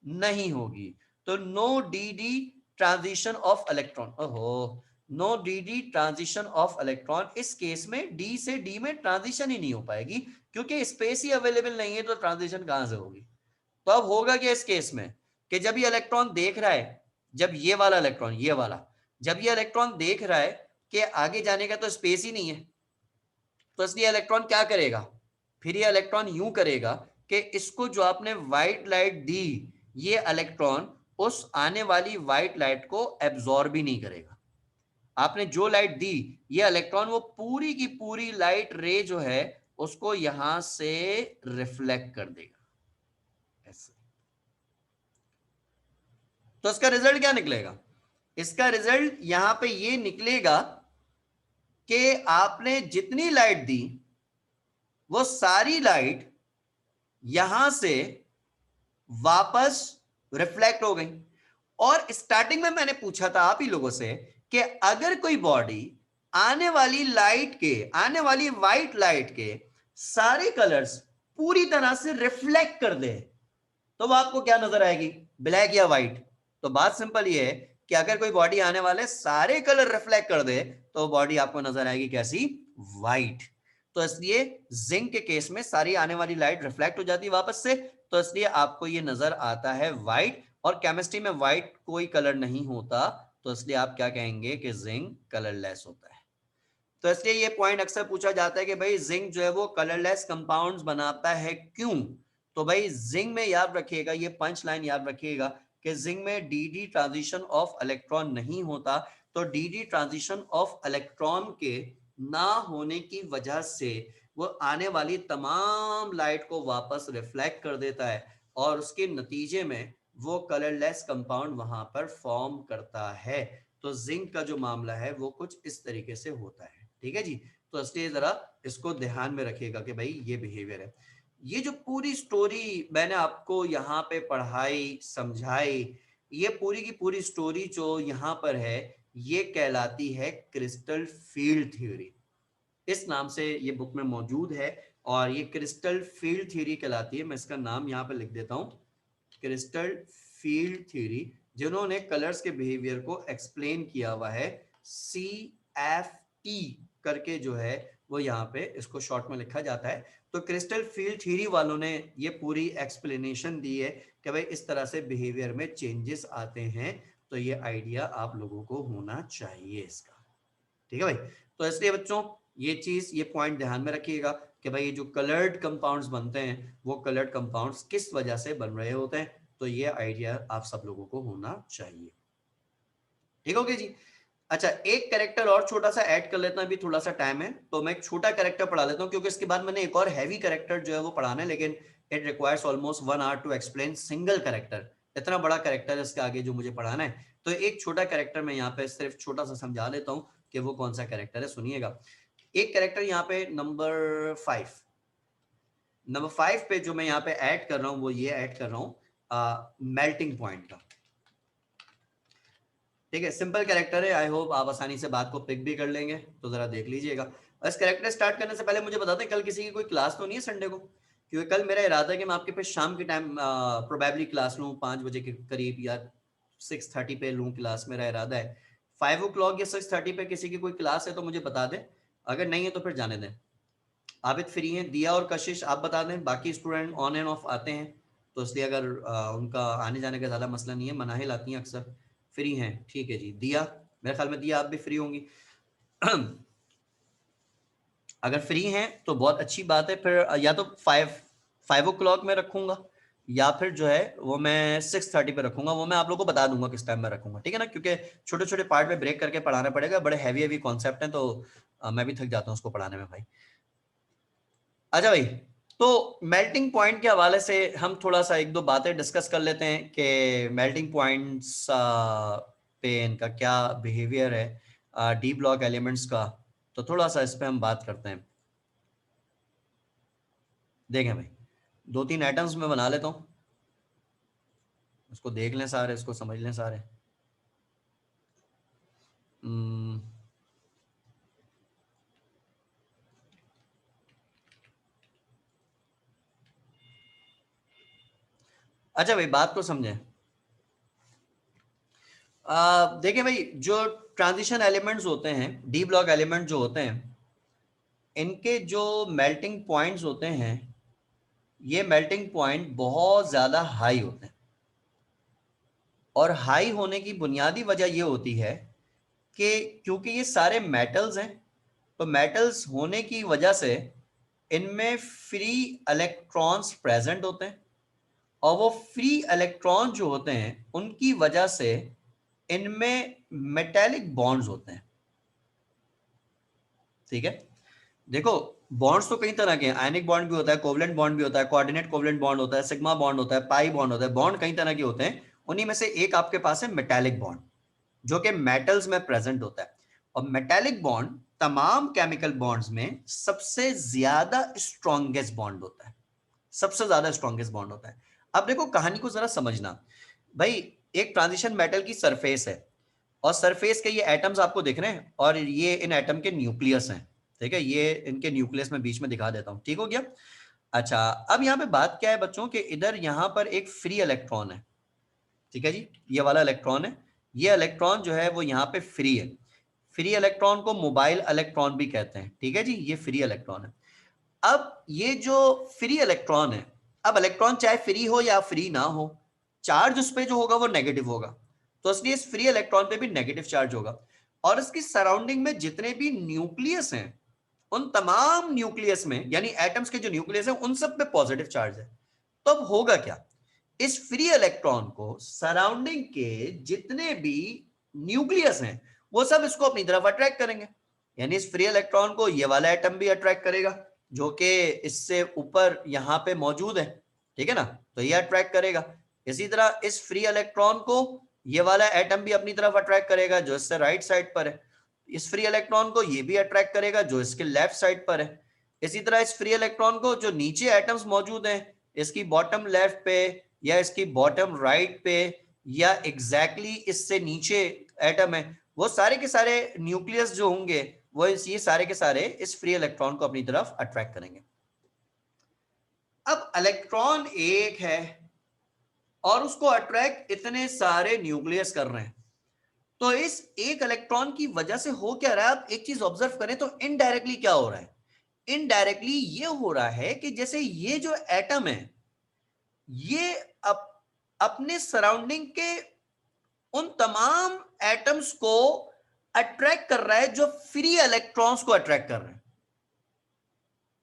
नहीं होगी। तो no d d transition of electron. ओहो, no d d transition of electron. इस केस में डी से डी में ट्रांजिशन ही नहीं हो पाएगी क्योंकि स्पेस ही अवेलेबल नहीं है, तो ट्रांजिशन कहां से होगी? तो अब होगा क्या इस केस में कि जब ये इलेक्ट्रॉन देख रहा है, जब ये वाला इलेक्ट्रॉन, ये वाला, जब ये इलेक्ट्रॉन देख रहा है कि आगे जाने का तो स्पेस ही नहीं है, तो इसलिए इलेक्ट्रॉन क्या करेगा? फिर ये इलेक्ट्रॉन यूं करेगा कि इसको जो आपने व्हाइट लाइट दी, ये इलेक्ट्रॉन उस आने वाली व्हाइट लाइट को एब्जॉर्ब ही नहीं करेगा। आपने जो लाइट दी, ये इलेक्ट्रॉन वो पूरी की पूरी लाइट रे जो है उसको यहां से रिफ्लेक्ट कर देगा ऐसे। तो इसका रिजल्ट क्या निकलेगा? इसका रिजल्ट यहां पे ये निकलेगा कि आपने जितनी लाइट दी वो सारी लाइट यहां से वापस रिफ्लेक्ट हो गई। और स्टार्टिंग में मैंने पूछा था आप ही लोगों से कि अगर कोई बॉडी आने वाली व्हाइट लाइट के सारे कलर्स पूरी तरह से रिफ्लेक्ट कर दे, तो वो आपको क्या नजर आएगी, ब्लैक या व्हाइट? तो बात सिंपल ये है कि अगर कोई बॉडी आने वाले सारे कलर रिफ्लेक्ट कर दे तो बॉडी आपको नजर आएगी कैसी, व्हाइट। तो इसलिए जिंक के केस में सारी आने वाली लाइट रिफ्लेक्ट हो जाती है वापस से, तो इसलिए आपको ये नजर आता है व्हाइट। और केमिस्ट्री में व्हाइट कोई कलर नहीं होता, तो इसलिए आप क्या कहेंगे कि जिंक कलरलेस होता है। तो इसलिए ये पॉइंट अक्सर पूछा जाता है कि भाई जिंक जो है वो कलरलेस कंपाउंड्स बनाता है क्यों? तो भाई जिंक में याद रखिएगा, ये पंच लाइन याद रखिएगा कि जिंक में डी ट्रांजिशन ऑफ इलेक्ट्रॉन नहीं होता। तो डी ट्रांजिशन ऑफ इलेक्ट्रॉन के ना होने की वजह से वो आने वाली तमाम लाइट को वापस रिफ्लेक्ट कर देता है, और उसके नतीजे में वो कलरलेस कंपाउंड वहां पर फॉर्म करता है। तो जिंक का जो मामला है वो कुछ इस तरीके से होता है, ठीक है जी। तो इसलिए जरा इसको ध्यान में रखिएगा कि भाई ये बिहेवियर है। ये जो पूरी स्टोरी मैंने आपको यहाँ पे पढ़ाई समझाई, ये पूरी की पूरी स्टोरी जो यहाँ पर है ये कहलाती है क्रिस्टल फील्ड थ्योरी। इस नाम से ये बुक में मौजूद है, और ये क्रिस्टल फील्ड थ्योरी कहलाती है। मैं इसका नाम यहाँ पे लिख देता हूँ, क्रिस्टल फील्ड थ्योरी। जिन्होंने कलर्स के बिहेवियर को एक्सप्लेन किया हुआ है, CFT करके जो है वो यहाँ पे इसको शॉर्ट में लिखा जाता है। तो क्रिस्टल फील्ड थ्योरी वालों ने ये पूरी एक्सप्लेनेशन दी है कि भाई इस तरह से बिहेवियर में चेंजेस आते हैं। तो ये आइडिया आप लोगों को होना चाहिए इसका, ठीक है भाई। तो इसलिए बच्चों ये चीज, ये पॉइंट ध्यान में रखिएगा कि भाई ये जो कलर्ड कंपाउंड्स बनते हैं वो कलर्ड कंपाउंड्स किस वजह से बन रहे होते हैं। तो ये आइडिया आप सब लोगों को होना चाहिए, ठीक हो गया जी। अच्छा, एक कैरेक्टर और छोटा सा ऐड कर लेता हूं, अभी थोड़ा सा टाइम है तो मैं एक छोटा कैरेक्टर पढ़ा लेता हूं, क्योंकि इसके बाद मैंने एक और हैवी कैरेक्टर जो है वो पढ़ाना है, लेकिन it requires almost 1 hour to explain single character. इतना बड़ा कैरेक्टर है इसके आगे जो मुझे पढ़ाना है, तो एक छोटा कैरेक्टर मैं यहाँ पे सिर्फ छोटा सा समझा देता हूँ कि वो कौन सा कैरेक्टर है। सुनिएगा, एक कैरेक्टर यहाँ पे नंबर 5 पे जो मैं यहाँ पे ऐड कर रहा हूँ वो ये ऐड कर रहा हूँ मेल्टिंग पॉइंट का, ठीक है। सिंपल कैरेक्टर है, आई होप आप आसानी से बात को पिक भी कर लेंगे। तो जरा देख लीजिएगा। इस कैरेक्टर स्टार्ट करने से पहले मुझे बता दें, कल किसी की कोई क्लास तो नहीं है संडे को? क्योंकि कल मेरा इरादा है कि मैं आपके पे शाम के टाइम प्रोबेबली क्लास लूँ 5 बजे के करीब, या 6:30 पे लूँ क्लास, मेरा इरादा है। 5 o'clock या 6:30 पे किसी की कोई क्लास है तो मुझे बता दें, अगर नहीं है तो फिर जाने दें। आबिद फ्री हैं, दिया और कशिश आप बता दें, बाकी स्टूडेंट ऑन एंड ऑफ आते हैं, तो इसलिए अगर उनका आने जाने का ज़्यादा मसला नहीं है, मनाहिल आती हैं अक्सर, फ्री हैं, ठीक है जी। दिया, मेरे ख्याल में दिया आप भी फ्री होंगी। अगर फ्री हैं तो बहुत अच्छी बात है, फिर या तो 5 o'clock में रखूंगा, या फिर जो है वो मैं 6:30 पे रखूंगा। वो मैं आप लोगों को बता दूंगा किस टाइम में रखूंगा, ठीक है ना, क्योंकि छोटे छोटे पार्ट में ब्रेक करके पढ़ाना पड़ेगा, बड़े हैवी हैवी कॉन्सेप्ट हैं, तो मैं भी थक जाता हूँ उसको पढ़ाने में भाई। अच्छा भाई, तो मेल्टिंग पॉइंट के हवाले से हम थोड़ा सा एक दो बातें डिस्कस कर लेते हैं कि मेल्टिंग पॉइंट्स पे इनका क्या बिहेवियर है, डी ब्लॉक एलिमेंट्स का। तो थोड़ा सा इस पे हम बात करते हैं। देखें भाई, 2-3 एटम्स में बना लेता हूँ, इसको देख लें सारे, इसको समझ लें सारे। हम्म, अच्छा भाई, बात को समझें। देखिए भाई, जो ट्रांजिशन एलिमेंट्स होते हैं, डी ब्लॉक एलिमेंट जो होते हैं, इनके जो मेल्टिंग पॉइंट्स होते हैं, ये मेल्टिंग पॉइंट बहुत ज़्यादा हाई होते हैं। और हाई होने की बुनियादी वजह ये होती है कि क्योंकि ये सारे मेटल्स हैं, तो मेटल्स होने की वजह से इनमें फ्री इलेक्ट्रॉन्स प्रेजेंट होते हैं, और वो फ्री इलेक्ट्रॉन जो होते हैं उनकी वजह से इनमें मेटेलिक बॉन्ड्स होते हैं, ठीक है। देखो, बॉन्ड्स तो कई तरह के हैं, आयनिक बॉन्ड भी होता है, कोवलेंट बॉन्ड भी होता है, कोऑर्डिनेट कोवलेंट बॉन्ड होता है, सिग्मा बॉन्ड होता है, पाई बॉन्ड होता है। बॉन्ड कई तरह के होते हैं, उन्हीं में से एक आपके पास है मेटेलिक बॉन्ड, जो कि मेटल्स में प्रेजेंट होता है। और मेटेलिक बॉन्ड तमाम केमिकल बॉन्ड्स में सबसे ज्यादा स्ट्रॉन्गेस्ट बॉन्ड होता है, सबसे ज्यादा स्ट्रॉन्गेस्ट बॉन्ड होता है। अब देखो, कहानी को जरा समझना भाई। एक ट्रांजिशन मेटल की सरफेस है, और सरफेस के ये एटम्स आपको दिख रहे हैं और ये इन एटम के न्यूक्लियस हैं, ठीक है, ये इनके न्यूक्लियस में बीच में दिखा देता हूं, ठीक हो गया। अच्छा, अब यहाँ पे बात क्या है बच्चों कि इधर यहाँ पर एक फ्री इलेक्ट्रॉन है, ठीक है जी, ये वाला इलेक्ट्रॉन है, ये इलेक्ट्रॉन जो है वो यहाँ पे फ्री है। फ्री इलेक्ट्रॉन को मोबाइल इलेक्ट्रॉन भी कहते हैं, ठीक है जी, ये फ्री इलेक्ट्रॉन है। अब ये जो फ्री इलेक्ट्रॉन है, अब इलेक्ट्रॉन चाहे फ्री हो या फ्री ना हो, चार्ज उस पर जो होगा वो नेगेटिव होगा, तो इसलिए इस फ्री इलेक्ट्रॉन पे भी नेगेटिव चार्ज होगा। और इसकी सराउंडिंग में जितने भी न्यूक्लियस हैं, उन तमाम न्यूक्लियस में, यानी एटम्स के जो न्यूक्लियस हैं उन सब पे पॉजिटिव चार्ज है। तो अब होगा क्या, इस फ्री इलेक्ट्रॉन को सराउंडिंग के जितने भी न्यूक्लियस हैं वो सब इसको अपनी तरफ अट्रैक्ट करेंगे, यानी इस फ्री इलेक्ट्रॉन को ये वाला एटम भी अट्रैक्ट करेगा जो कि इससे ऊपर यहां पे मौजूद है, ठीक है ना, तो ये अट्रैक्ट करेगा। इसी तरह इस फ्री इलेक्ट्रॉन को ये वाला एटम भी अपनी तरफ अट्रैक्ट करेगा जो इससे राइट साइड पर है। इस फ्री इलेक्ट्रॉन को ये भी अट्रैक्ट करेगा जो इसके लेफ्ट साइड पर है। इसी तरह इस फ्री इलेक्ट्रॉन को जो नीचे एटम्स मौजूद हैं, इसकी बॉटम लेफ्ट पे या इसकी बॉटम राइट पे या एग्जैक्टली इससे नीचे एटम है, वो सारे के सारे न्यूक्लियस जो होंगे वो ये सारे के सारे इस फ्री इलेक्ट्रॉन को अपनी तरफ अट्रैक्ट करेंगे। अब इलेक्ट्रॉन एक है और उसको अट्रैक्ट इतने सारे न्यूक्लियस कर रहे हैं, तो इस एक इलेक्ट्रॉन की वजह से हो क्या रहा है, आप एक चीज ऑब्जर्व करें तो इनडायरेक्टली क्या हो रहा है, इनडायरेक्टली ये हो रहा है कि जैसे ये जो एटम है ये अपने सराउंडिंग के उन तमाम एटम्स को अट्रैक्ट कर रहा है जो फ्री इलेक्ट्रॉन्स को अट्रैक्ट कर रहे हैं।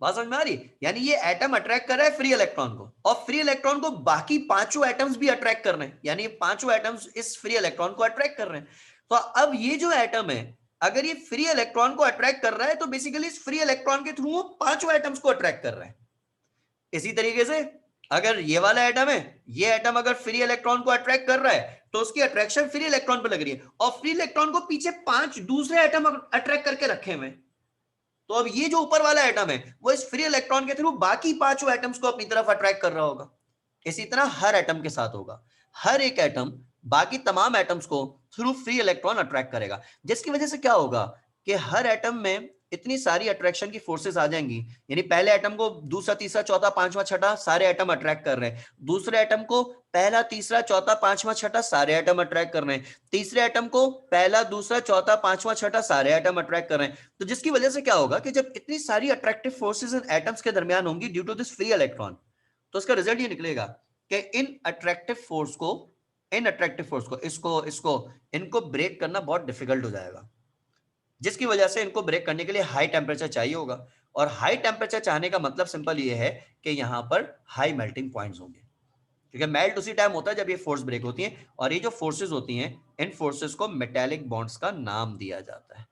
बात समझ में आ रही है, यानी ये एटम अट्रैक्ट कर रहा है फ्री इलेक्ट्रॉन को और फ्री इलेक्ट्रॉन को बाकी पांचों एटम्स भी अट्रैक्ट कर रहे हैं, यानी ये पांचों एटम्स इस फ्री इलेक्ट्रॉन को अट्रैक्ट कर रहे हैं। तो अब ये जो एटम है अगर ये फ्री इलेक्ट्रॉन को अट्रैक्ट कर रहा है तो बेसिकली इस फ्री इलेक्ट्रॉन के थ्रू वो पांचों एटम्स को अट्रैक्ट कर रहा है। इसी तरीके से अगर ये वाला एटम है, ये एटम अगर फ्री इलेक्ट्रॉन को अट्रैक्ट कर रहा है तो उसकी अट्रैक्शन फ्री इलेक्ट्रॉन पर लग रही है और फ्री इलेक्ट्रॉन को पीछे पांच दूसरे एटम अट्रैक्ट करके रखे हुए। तो अब ये जो ऊपर वाला एटम है वो इस फ्री इलेक्ट्रॉन के थ्रू बाकी पांचों एटम्स को अपनी तरफ अट्रैक्ट कर रहा होगा। इसी तरह हर एटम के साथ होगा, हर एक एटम बाकी तमाम एटम्स को थ्रू फ्री इलेक्ट्रॉन अट्रैक्ट करेगा, जिसकी वजह से क्या होगा कि हर एटम में इतनी सारी अट्रैक्शन की फोर्सेस आ जाएंगी, यानी पहले एटम को दूसरा तीसरा चौथा पांचवा छठा सारे एटम अट्रैक्ट कर रहे हैं, दूसरे एटम को पहला तीसरा चौथा पांचवा छठा सारे एटम अट्रैक्ट कर रहे हैं, तीसरे एटम को पहला दूसरा चौथा पांचवा छठा सारे एटम अट्रैक्ट कर रहे हैं। तो जिसकी वजह से क्या होगा कि जब इतनी सारी अट्रैक्टिव फोर्सेस इन एटम्स के दरमियान होंगी due to this free electron, तो उसका रिजल्ट ये निकलेगा कि इन अट्रैक्टिव फोर्स को इनको ब्रेक करना बहुत डिफिकल्ट हो जाएगा, जिसकी वजह से इनको ब्रेक करने के लिए हाई टेम्परेचर चाहिए होगा। और हाई टेम्परेचर चाहने का मतलब सिंपल ये है कि यहां पर हाई मेल्टिंग पॉइंट्स होंगे, क्योंकि मेल्ट उसी टाइम होता है जब ये फोर्स ब्रेक होती है, और ये जो फोर्सेस होती हैं इन फोर्सेस को मेटेलिक बॉन्ड्स का नाम दिया जाता है।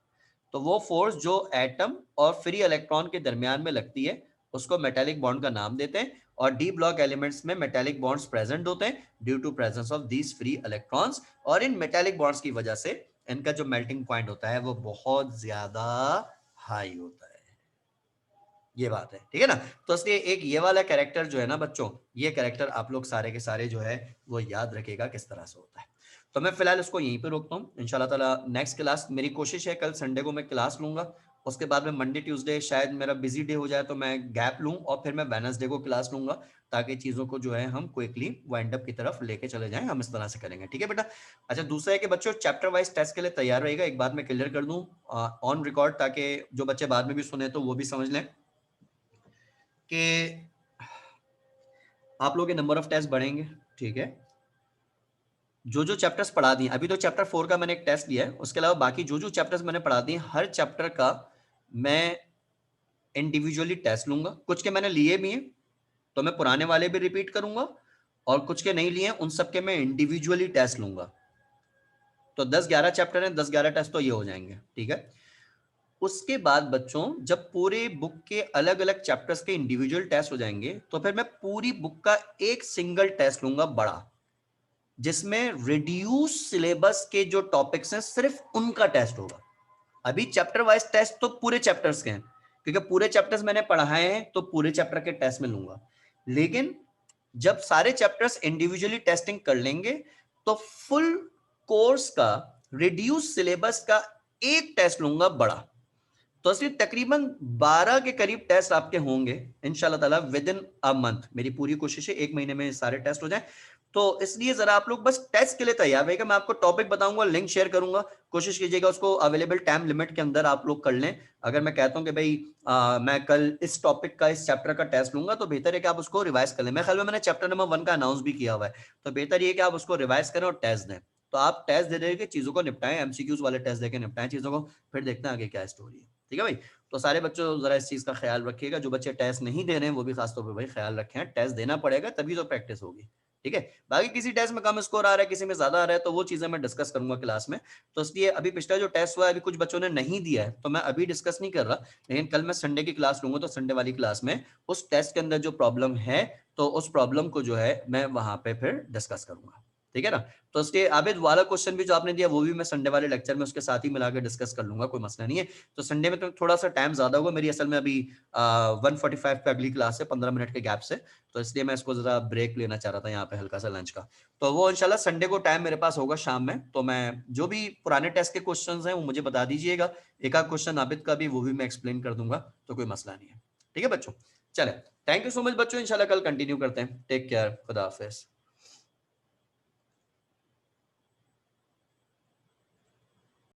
तो वो फोर्स जो एटम और फ्री इलेक्ट्रॉन के दरमियान में लगती है उसको मेटेलिक बॉन्ड का नाम देते हैं, और डी ब्लॉक एलिमेंट्स में मेटेलिक बॉन्ड्स प्रेजेंट होते हैं due to presence of these free electrons, और इन मेटेलिक बॉन्ड्स की वजह से इनका जो मेल्टिंग पॉइंट होता है वो बहुत ज्यादा हाई होता है। ये बात है, ठीक है ना। तो इसलिए एक ये वाला कैरेक्टर जो है ना बच्चों, ये कैरेक्टर आप लोग सारे के सारे जो है वो याद रखेगा किस तरह से होता है। तो मैं फिलहाल इसको यहीं पे रोकता हूँ, इंशाल्लाह ताला नेक्स्ट क्लास मेरी कोशिश है कल संडे को मैं क्लास लूंगा, उसके बाद में मंडे ट्यूसडे शायद मेरा बिजी डे हो जाए तो मैं गैप लूँ और फिर मैं वेडनेसडे को क्लास लूंगा, ताकि चीज़ों को जो है हम क्विकली वाइंड अप की तरफ लेके चले जाएं, हम इस तरह से करेंगे, ठीक है बेटा। अच्छा, दूसरा है कि बच्चों चैप्टर वाइज टेस्ट के लिए तैयार रहेगा, एक बात मैं क्लियर कर दूं ऑन रिकॉर्ड, ताकि जो बच्चे बाद में भी सुने तो वो भी समझ लें कि आप लोगों के नंबर ऑफ टेस्ट बढ़ेंगे, ठीक है। जो जो चैप्टर्स पढ़ा दिए, अभी तो चैप्टर 4 का मैंने एक टेस्ट लिया है, उसके अलावा बाकी जो जो चैप्टर्स मैंने पढ़ा दिए हर चैप्टर का मैं इंडिविजुअली टेस्ट लूंगा। कुछ के मैंने लिए भी हैं तो मैं पुराने वाले भी रिपीट करूंगा, और कुछ के नहीं लिए हैं उन सब के मैं इंडिविजुअली टेस्ट लूंगा। तो 10-11 चैप्टर हैं, 10-11 टेस्ट तो ये हो जाएंगे, ठीक है। उसके बाद बच्चों जब पूरे बुक के अलग अलग चैप्टर्स के इंडिविजुअल टेस्ट हो जाएंगे तो फिर मैं पूरी बुक का एक सिंगल टेस्ट लूंगा बड़ा, जिसमें रिड्यूस सिलेबस के जो टॉपिक्स हैं सिर्फ उनका टेस्ट होगा। अभी चैप्टर वाइज टेस्ट तो पूरे चैप्टर्स के हैं, क्योंकि पूरे चैप्टर्स मैंने पढ़ाए हैं तो पूरे चैप्टर के टेस्ट में लूंगा, लेकिन जब सारे चैप्टर्स इंडिविजुअली टेस्टिंग कर लेंगे तो फुल कोर्स का रिड्यूस सिलेबस का एक टेस्ट लूंगा बड़ा, तो असली तकरीबन 12 के करीब टेस्ट आपके होंगे इंशाल्लाह ताला विद इन अ मंथ। मेरी पूरी कोशिश है 1 महीने में सारे टेस्ट हो जाएं, तो इसलिए जरा आप लोग बस टेस्ट के लिए तैयार रहिएगा। मैं आपको टॉपिक बताऊंगा, लिंक शेयर करूंगा, कोशिश कीजिएगा उसको अवेलेबल टाइम लिमिट के अंदर आप लोग कर लें। अगर मैं कहता हूं कि भाई मैं कल इस टॉपिक का, इस चैप्टर का टेस्ट लूंगा, तो बेहतर है कि आप उसको रिवाइज कर लें। मैं ख्याल में मैंने चैप्टर नंबर 1 का अनाउंस भी किया हुआ है, तो बेहतर ये कि आप उसको रिवाइज करें और टेस्ट दें। तो आप टेस्ट दे देके चीजों को निपटाएं, एमसीक्यूज वाले टेस्ट देके निपटाएं चीजों को, फिर देखते हैं आगे क्या स्टोरी है। ठीक है भाई, तो सारे बच्चों जरा इस चीज का ख्याल रखिएगा। जो बच्चे टेस्ट नहीं दे रहे हैं वो भी खासतौर पर भाई ख्याल रखें, टेस्ट देना पड़ेगा तभी तो प्रैक्टिस होगी। ठीक है, बाकी किसी टेस्ट में कम स्कोर आ रहा है, किसी में ज्यादा आ रहा है, तो वो चीजें मैं डिस्कस करूंगा क्लास में। तो इसलिए अभी पिछला जो टेस्ट हुआ है, अभी कुछ बच्चों ने नहीं दिया है, तो मैं अभी डिस्कस नहीं कर रहा, लेकिन कल मैं संडे की क्लास लूंगा, तो संडे वाली क्लास में उस टेस्ट के अंदर जो प्रॉब्लम है, तो उस प्रॉब्लम को जो है मैं वहां पे फिर डिस्कस करूंगा। ठीक है ना, तो उसके आबिद वाला क्वेश्चन भी जो आपने दिया वो भी मैं संडे वाले लेक्चर में उसके साथ ही मिलाकर डिस्कस कर लूंगा, कोई मसला नहीं है। तो संडे में तो थोड़ा सा टाइम ज्यादा होगा, मेरी असल में अभी 1:45 पे अगली क्लास है, 15 मिनट के गैप से, तो इसलिए मैं इसको जरा ब्रेक लेना चाह रहा था यहाँ पे हल्का सा लंच का। तो वो इंशाल्लाह संडे को टाइम मेरे पास होगा शाम में, तो मैं जो भी पुराने टेस्ट के क्वेश्चंस हैं वो मुझे बता दीजिएगा, एक आध क्वेश्चन आबिद का भी वो भी मैं एक्सप्लेन कर दूंगा, तो कोई मसला नहीं है। ठीक है बच्चों, चले, थैंक यू सो मच बच्चों, इंशाल्लाह कल कंटिन्यू करते हैं। टेक केयर, खुदा हाफिज।